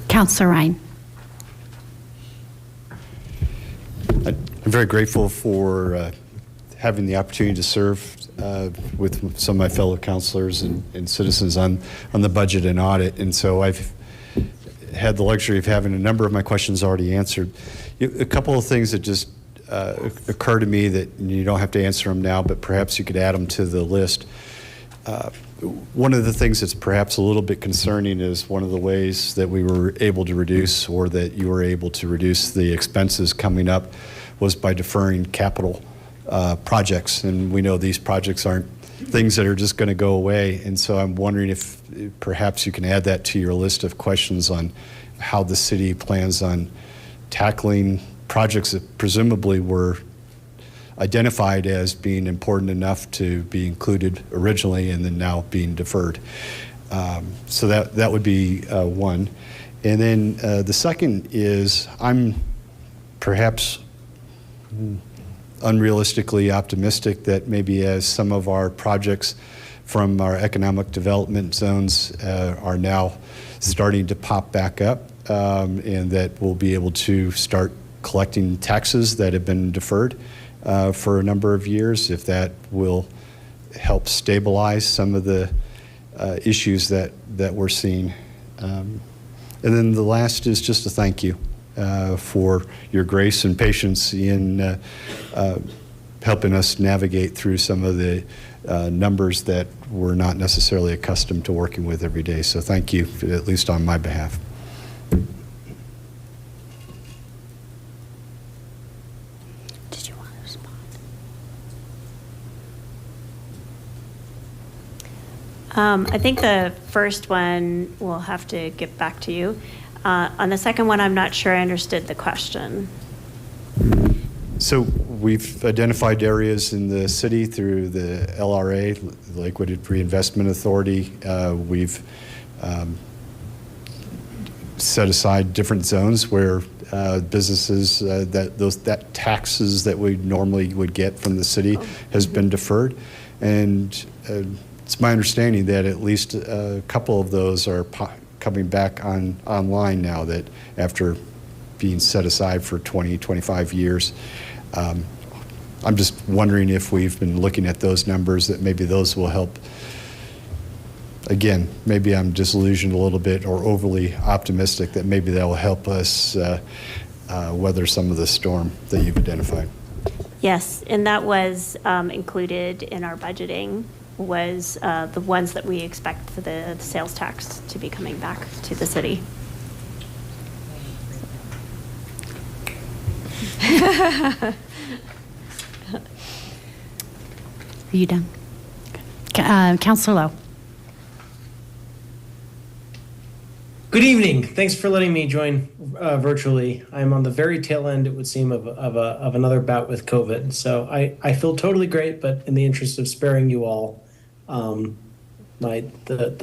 Councilor Ryan. I'm very grateful for having the opportunity to serve with some of my fellow councilors and citizens on the budget and audit. And so I've had the luxury of having a number of my questions already answered. A couple of things that just occur to me that you don't have to answer them now, but perhaps you could add them to the list. One of the things that's perhaps a little bit concerning is one of the ways that we were able to reduce, or that you were able to reduce the expenses coming up, was by deferring capital projects. And we know these projects aren't things that are just going to go away. And so I'm wondering if perhaps you can add that to your list of questions on how the city plans on tackling projects that presumably were identified as being important enough to be included originally and then now being deferred. So that would be one. And then the second is, I'm perhaps unrealistically optimistic that maybe as some of our projects from our economic development zones are now starting to pop back up, and that we'll be able to start collecting taxes that have been deferred for a number of years, if that will help stabilize some of the issues that we're seeing. And then the last is just a thank you for your grace and patience in helping us navigate through some of the numbers that we're not necessarily accustomed to working with every day. So thank you, at least on my behalf. Did you want to respond? I think the first one we'll have to get back to you. On the second one, I'm not sure I understood the question. So we've identified areas in the city through the LRA, the Lakewood Reinvestment Authority. We've set aside different zones where businesses, that taxes that we normally would get from the city has been deferred. And it's my understanding that at least a couple of those are coming back online now, that after being set aside for 20, 25 years. I'm just wondering if we've been looking at those numbers, that maybe those will help. Again, maybe I'm disillusioned a little bit or overly optimistic that maybe that will help us weather some of the storm that you've identified. Yes, and that was included in our budgeting, was the ones that we expect for the sales tax to be coming back to the city. Are you done? Counselor Lowe. Good evening. Thanks for letting me join virtually. I'm on the very tail end, it would seem, of another bout with COVID. So I feel totally great, but in the interest of sparing you all the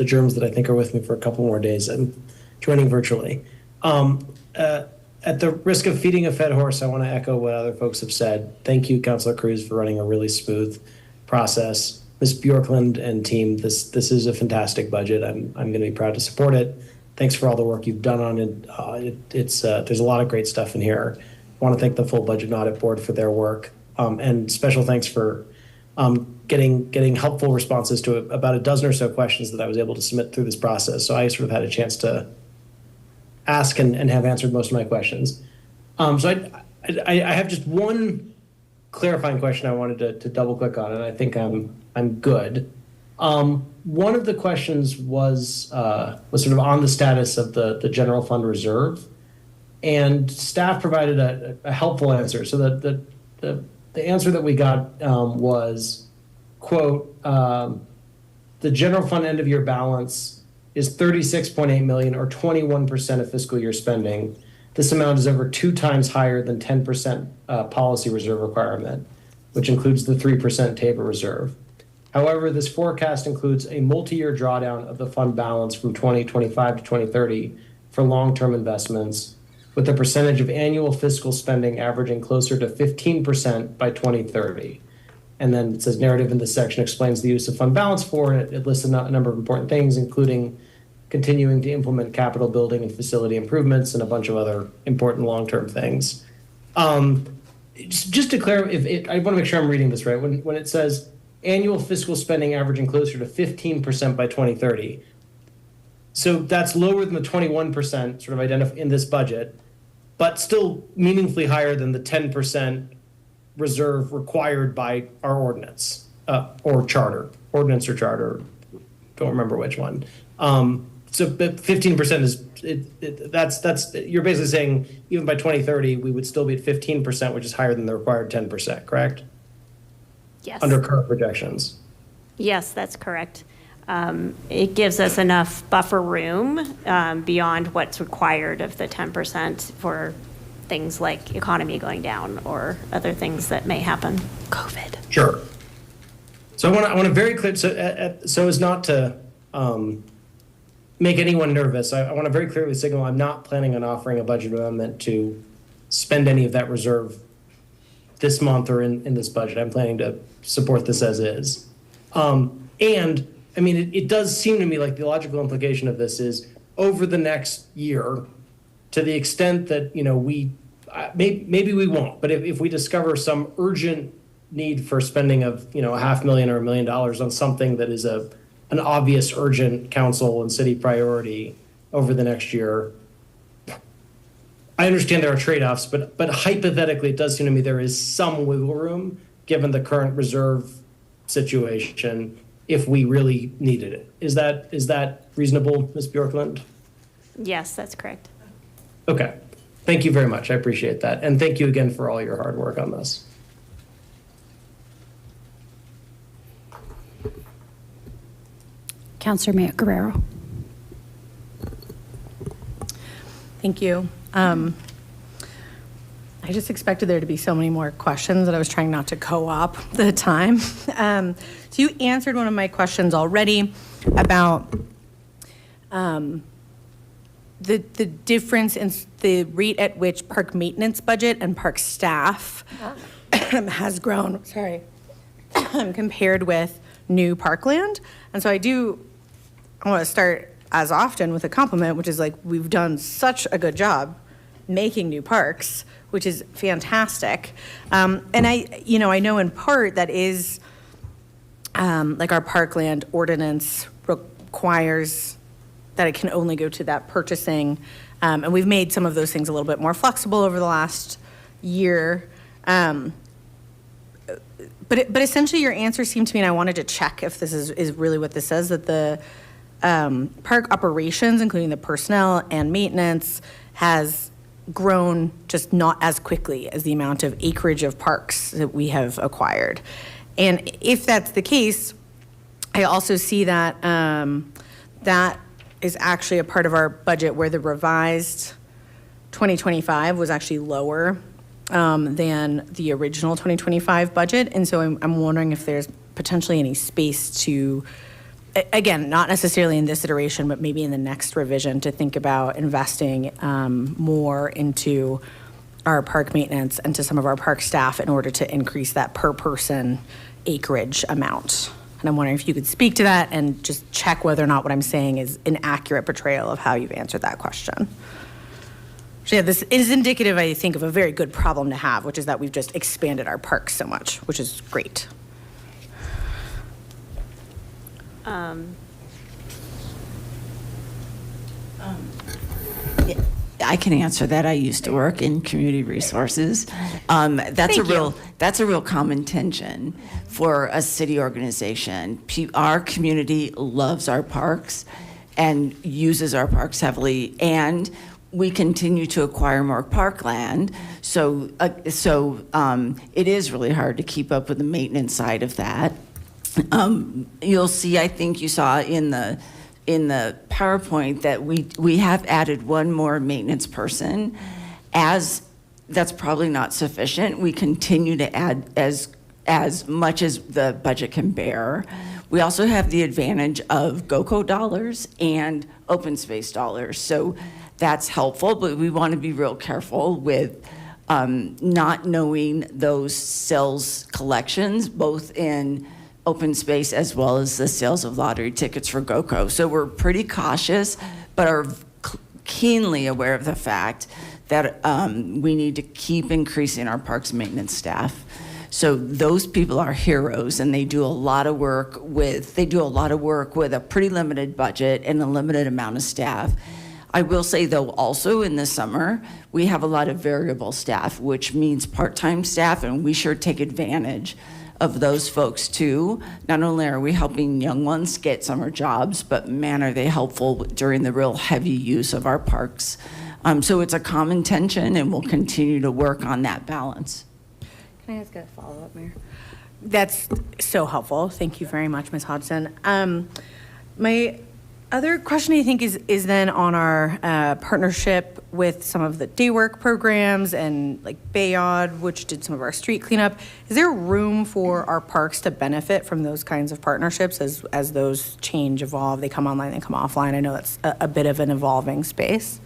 germs that I think are with me for a couple more days, I'm joining virtually. At the risk of feeding a fed horse, I want to echo what other folks have said. Thank you, Councilor Cruz, for running a really smooth process. Ms. Bjorklund and team, this is a fantastic budget. I'm going to be proud to support it. Thanks for all the work you've done on it. There's a lot of great stuff in here. I want to thank the full Budget and Audit Board for their work, and special thanks for getting helpful responses to about a dozen or so questions that I was able to submit through this process. So I sort of had a chance to ask and have answered most of my questions. So I have just one clarifying question I wanted to double click on, and I think I'm good. One of the questions was sort of on the status of the general fund reserve, and staff provided a helpful answer. So the answer that we got was, quote, the general fund end of year balance is $36.8 million, or 21% of fiscal year spending. This amount is over 2 times higher than 10% policy reserve requirement, which includes the 3% TABOR reserve. However, this forecast includes a multi-year drawdown of the fund balance from 2025 to 2030 for long-term investments, with the percentage of annual fiscal spending averaging closer to 15% by 2030. And then it says narrative in this section explains the use of fund balance for, and it lists a number of important things, including continuing to implement capital building and facility improvements and a bunch of other important long-term things. Just to clarify, I want to make sure I'm reading this right. When it says annual fiscal spending averaging closer to 15% by 2030, so that's lower than the 21% sort of identified in this budget, but still meaningfully higher than the 10% reserve required by our ordinance or charter, ordinance or charter, don't remember which one. So 15% is, that's you're basically saying even by 2030, we would still be at 15%, which is higher than the required 10%, correct? Yes. Under current projections. Yes, that's correct. It gives us enough buffer room beyond what's required of the 10% for things like economy going down or other things that may happen. COVID. Sure. So I want to very clear, so as not to make anyone nervous, I want to very clearly signal I'm not planning on offering a budget amendment to spend any of that reserve this month or in this budget. I'm planning to support this as is. And I mean, it does seem to me like the logical implication of this is over the next year, to the extent that, you know, maybe we won't, but if we discover some urgent need for spending of, you know, $500,000 or $1 million on something that is an obvious urgent council and city priority over the next year, I understand there are trade-offs, but hypothetically, it does seem to me there is some wiggle room given the current reserve situation if we really needed it. Is that reasonable, Ms. Bjorklund? Yes, that's correct. Okay. Thank you very much. I appreciate that. And thank you again for all your hard work on this. Councilor Mayor Guerrero. Thank you. I just expected there to be so many more questions that I was trying not to co-op the time. So you answered one of my questions already about the difference in the rate at which park maintenance budget and park staff has grown, compared with new parkland. And so I want to start as often with a compliment, which is like, we've done such a good job making new parks, which is fantastic. And I know in part that is like our parkland ordinance requires that it can only go to that purchasing. And we've made some of those things a little bit more flexible over the last year. but essentially your answer seemed to me, and I wanted to check if this is really what this says, that the park operations, including the personnel and maintenance, has grown just not as quickly as the amount of acreage of parks that we have acquired. And if that's the case, I also see that that is actually a part of our budget where the revised 2025 was actually lower than the original 2025 budget. And so I'm wondering if there's potentially any space to, again, not necessarily in this iteration, but maybe in the next revision, to think about investing more into our park maintenance and to some of our park staff in order to increase that per person acreage amount. And I'm wondering if you could speak to that and just check whether or not what I'm saying is an accurate portrayal of how you've answered that question. So yeah, this is indicative, I think, of a very good problem to have, which is that we've just expanded our parks so much, which is great. I can answer that. I used to work in community resources. That's a real common tension for a city organization. Our community loves our parks and uses our parks heavily, and we continue to acquire more parkland. So it is really hard to keep up with the maintenance side of that. You'll see, I think you saw in the PowerPoint that we have added one more maintenance person. As that's probably not sufficient, we continue to add as much as the budget can bear. We also have the advantage of GOCO dollars and open space dollars, so that's helpful, but we want to be real careful with not knowing those sales collections, both in open space as well as the sales of lottery tickets for GOCO. So we're pretty cautious, but are keenly aware of the fact that we need to keep increasing our parks maintenance staff. So those people are heroes, and they do a lot of work with a pretty limited budget and a limited amount of staff. I will say, though, also in the summer, we have a lot of variable staff, which means part-time staff, and we sure take advantage of those folks too. Not only are we helping young ones get summer jobs, but man, are they helpful during the real heavy use of our parks. So it's a common tension, and we'll continue to work on that balance. Can I ask a follow-up, Mayor? That's so helpful. Thank you very much, Ms. Hodgson. My other question, I think, is then on our partnership with some of the day work programs and like Bayard, which did some of our street cleanup. Is there room for our parks to benefit from those kinds of partnerships as those change, evolve, they come online, they come offline? I know that's a bit of an evolving space.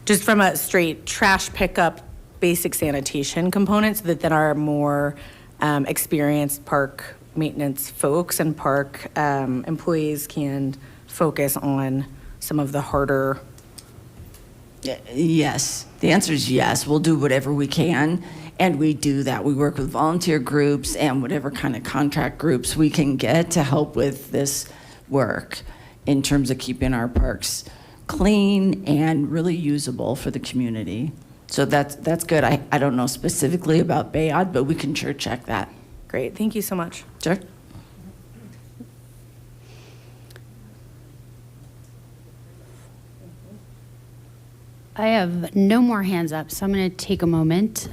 Just from a straight trash pickup, basic sanitation component, so that our more experienced park maintenance folks and park employees can focus on some of the harder. Yes, the answer is yes. We'll do whatever we can, and we do that. We work with volunteer groups and whatever kind of contract groups we can get to help with this work in terms of keeping our parks clean and really usable for the community. So that's good. I don't know specifically about Bayard, but we can sure check that. Great, thank you so much. Sure. I have no more hands up, so I'm going to take a moment,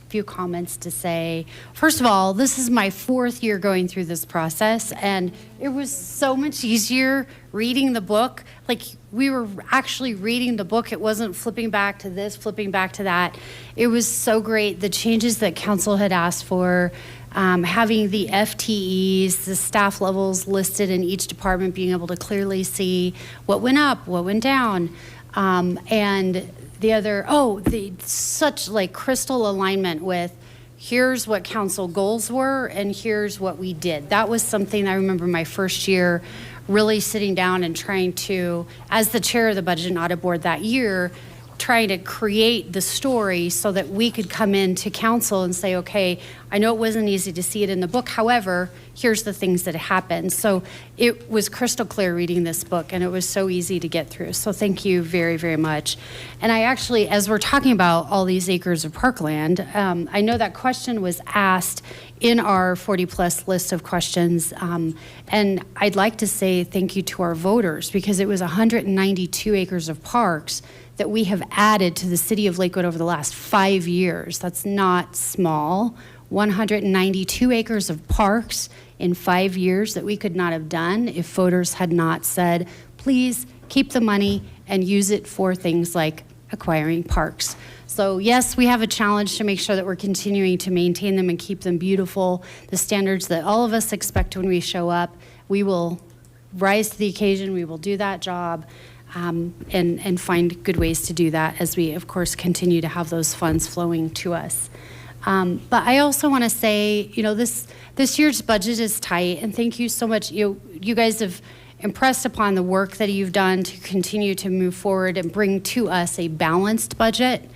few comments to say. First of all, this is my 4th year going through this process, and it was so much easier reading the book. Like, we were actually reading the book. It wasn't flipping back to this, flipping back to that. It was so great. The changes that council had asked for, having the FTEs, the staff levels listed in each department, being able to clearly see what went up, what went down. And the other, such like crystal alignment with here's what council goals were and here's what we did. That was something I remember my first year really sitting down and trying to, as the chair of the Budget and Audit Board that year, trying to create the story so that we could come into council and say, okay, I know it wasn't easy to see it in the book. However, here's the things that happened. So it was crystal clear reading this book, and it was so easy to get through. So thank you very, very much. And I actually, as we're talking about all these acres of parkland, I know that question was asked in our 40-plus list of questions. And I'd like to say thank you to our voters, because it was 192 acres of parks that we have added to the city of Lakewood over the last 5 years. That's not small. 192 acres of parks in 5 years that we could not have done if voters had not said, please keep the money and use it for things like acquiring parks. So yes, we have a challenge to make sure that we're continuing to maintain them and keep them beautiful, the standards that all of us expect when we show up. We will rise to the occasion, we will do that job, and find good ways to do that as we, of course, continue to have those funds flowing to us. But I also want to say, you know, this year's budget is tight, and thank you so much. You guys have impressed upon the work that you've done to continue to move forward and bring to us a balanced budget.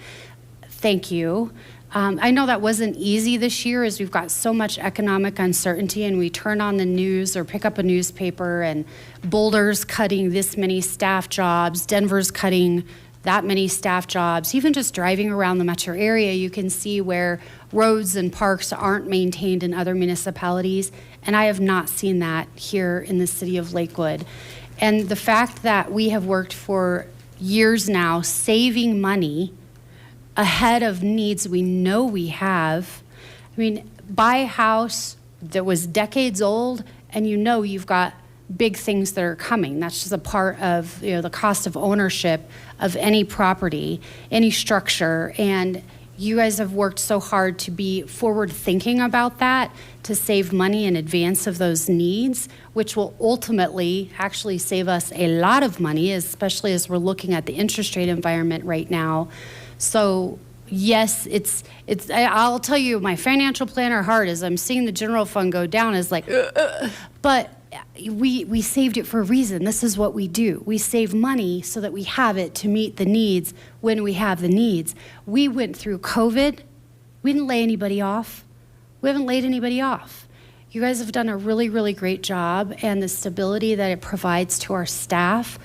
Thank you. I know that wasn't easy this year, as we've got so much economic uncertainty, and we turn on the news or pick up a newspaper and Boulder's cutting this many staff jobs, Denver's cutting that many staff jobs. Even just driving around the metro area, you can see where roads and parks aren't maintained in other municipalities, and I have not seen that here in the city of Lakewood. And the fact that we have worked for years now saving money ahead of needs we know we have. I mean, buy a house that was decades old, and you know you've got big things that are coming. That's just a part of, you know, the cost of ownership of any property, any structure. And you guys have worked so hard to be forward thinking about that, to save money in advance of those needs, which will ultimately actually save us a lot of money, especially as we're looking at the interest rate environment right now. So yes, I'll tell you, my financial planner heart, as I'm seeing the general fund go down, is like, but we saved it for a reason. This is what we do. We save money so that we have it to meet the needs when we have the needs. We went through COVID. We didn't lay anybody off. We haven't laid anybody off. You guys have done a really, really great job, and the stability that it provides to our staff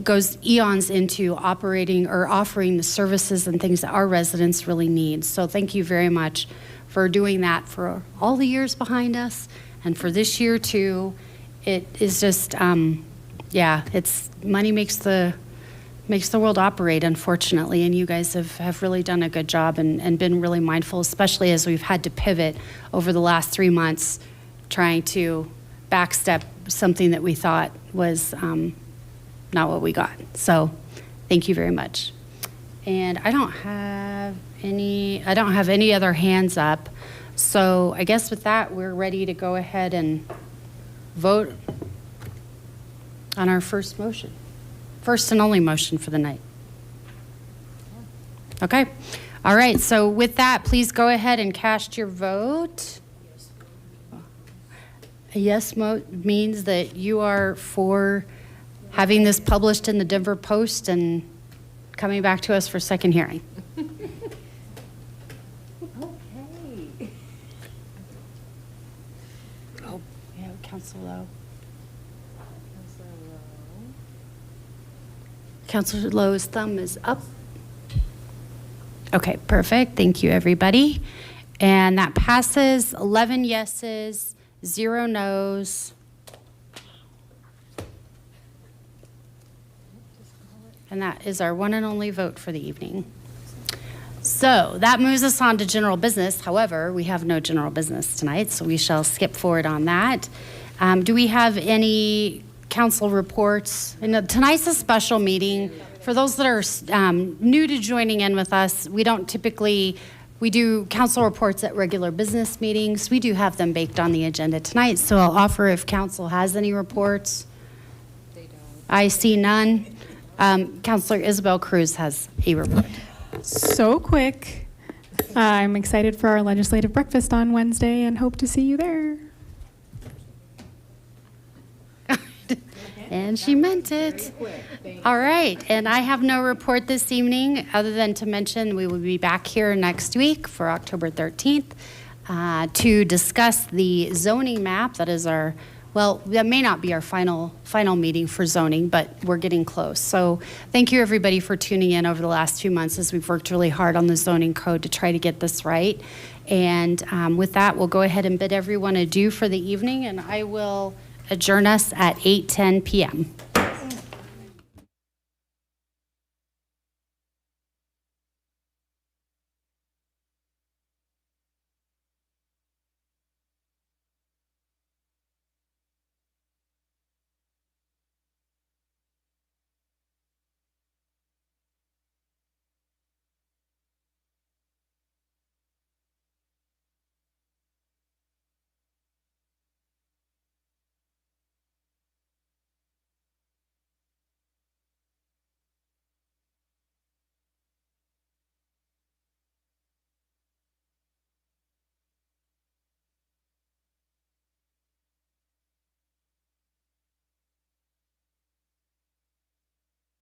goes eons into operating or offering the services and things that our residents really need. So thank you very much for doing that for all the years behind us, and for this year too. It is just, it's money makes the world operate, unfortunately, and you guys have really done a good job and been really mindful, especially as we've had to pivot over the last 3 months, trying to backstep something that we thought was not what we got. So thank you very much. And I don't have any other hands up. So I guess with that, we're ready to go ahead and vote on our first motion. First and only motion for the night. Okay. All right. So with that, please go ahead and cast your vote. A yes vote means that you are for having this published in the Denver Post and coming back to us for second hearing. Okay. Oh, yeah, Councilor Lowe. Councilor Lowe's thumb is up. Okay, perfect. Thank you, everybody. And that passes 11 yeses, 0 noes. And that is our one and only vote for the evening. So that moves us on to general business. However, we have no general business tonight, so we shall skip forward on that. Do we have any council reports? And tonight's a special meeting. For those that are new to joining in with us, we do council reports at regular business meetings. We do have them baked on the agenda tonight, so I'll offer if council has any reports. They don't. I see none. Councilor Isabel Cruz has a report. So quick. I'm excited for our legislative breakfast on Wednesday and hope to see you there. And she meant it. All right, and I have no report this evening, other than to mention we will be back here next week for October 13th to discuss the zoning map. That is our, well, that may not be our final meeting for zoning, but we're getting close. So thank you, everybody, for tuning in over the last 2 months as we've worked really hard on the zoning code to try to get this right. And with that, we'll go ahead and bid everyone adieu for the evening, and I will adjourn us at 8:10 p.m.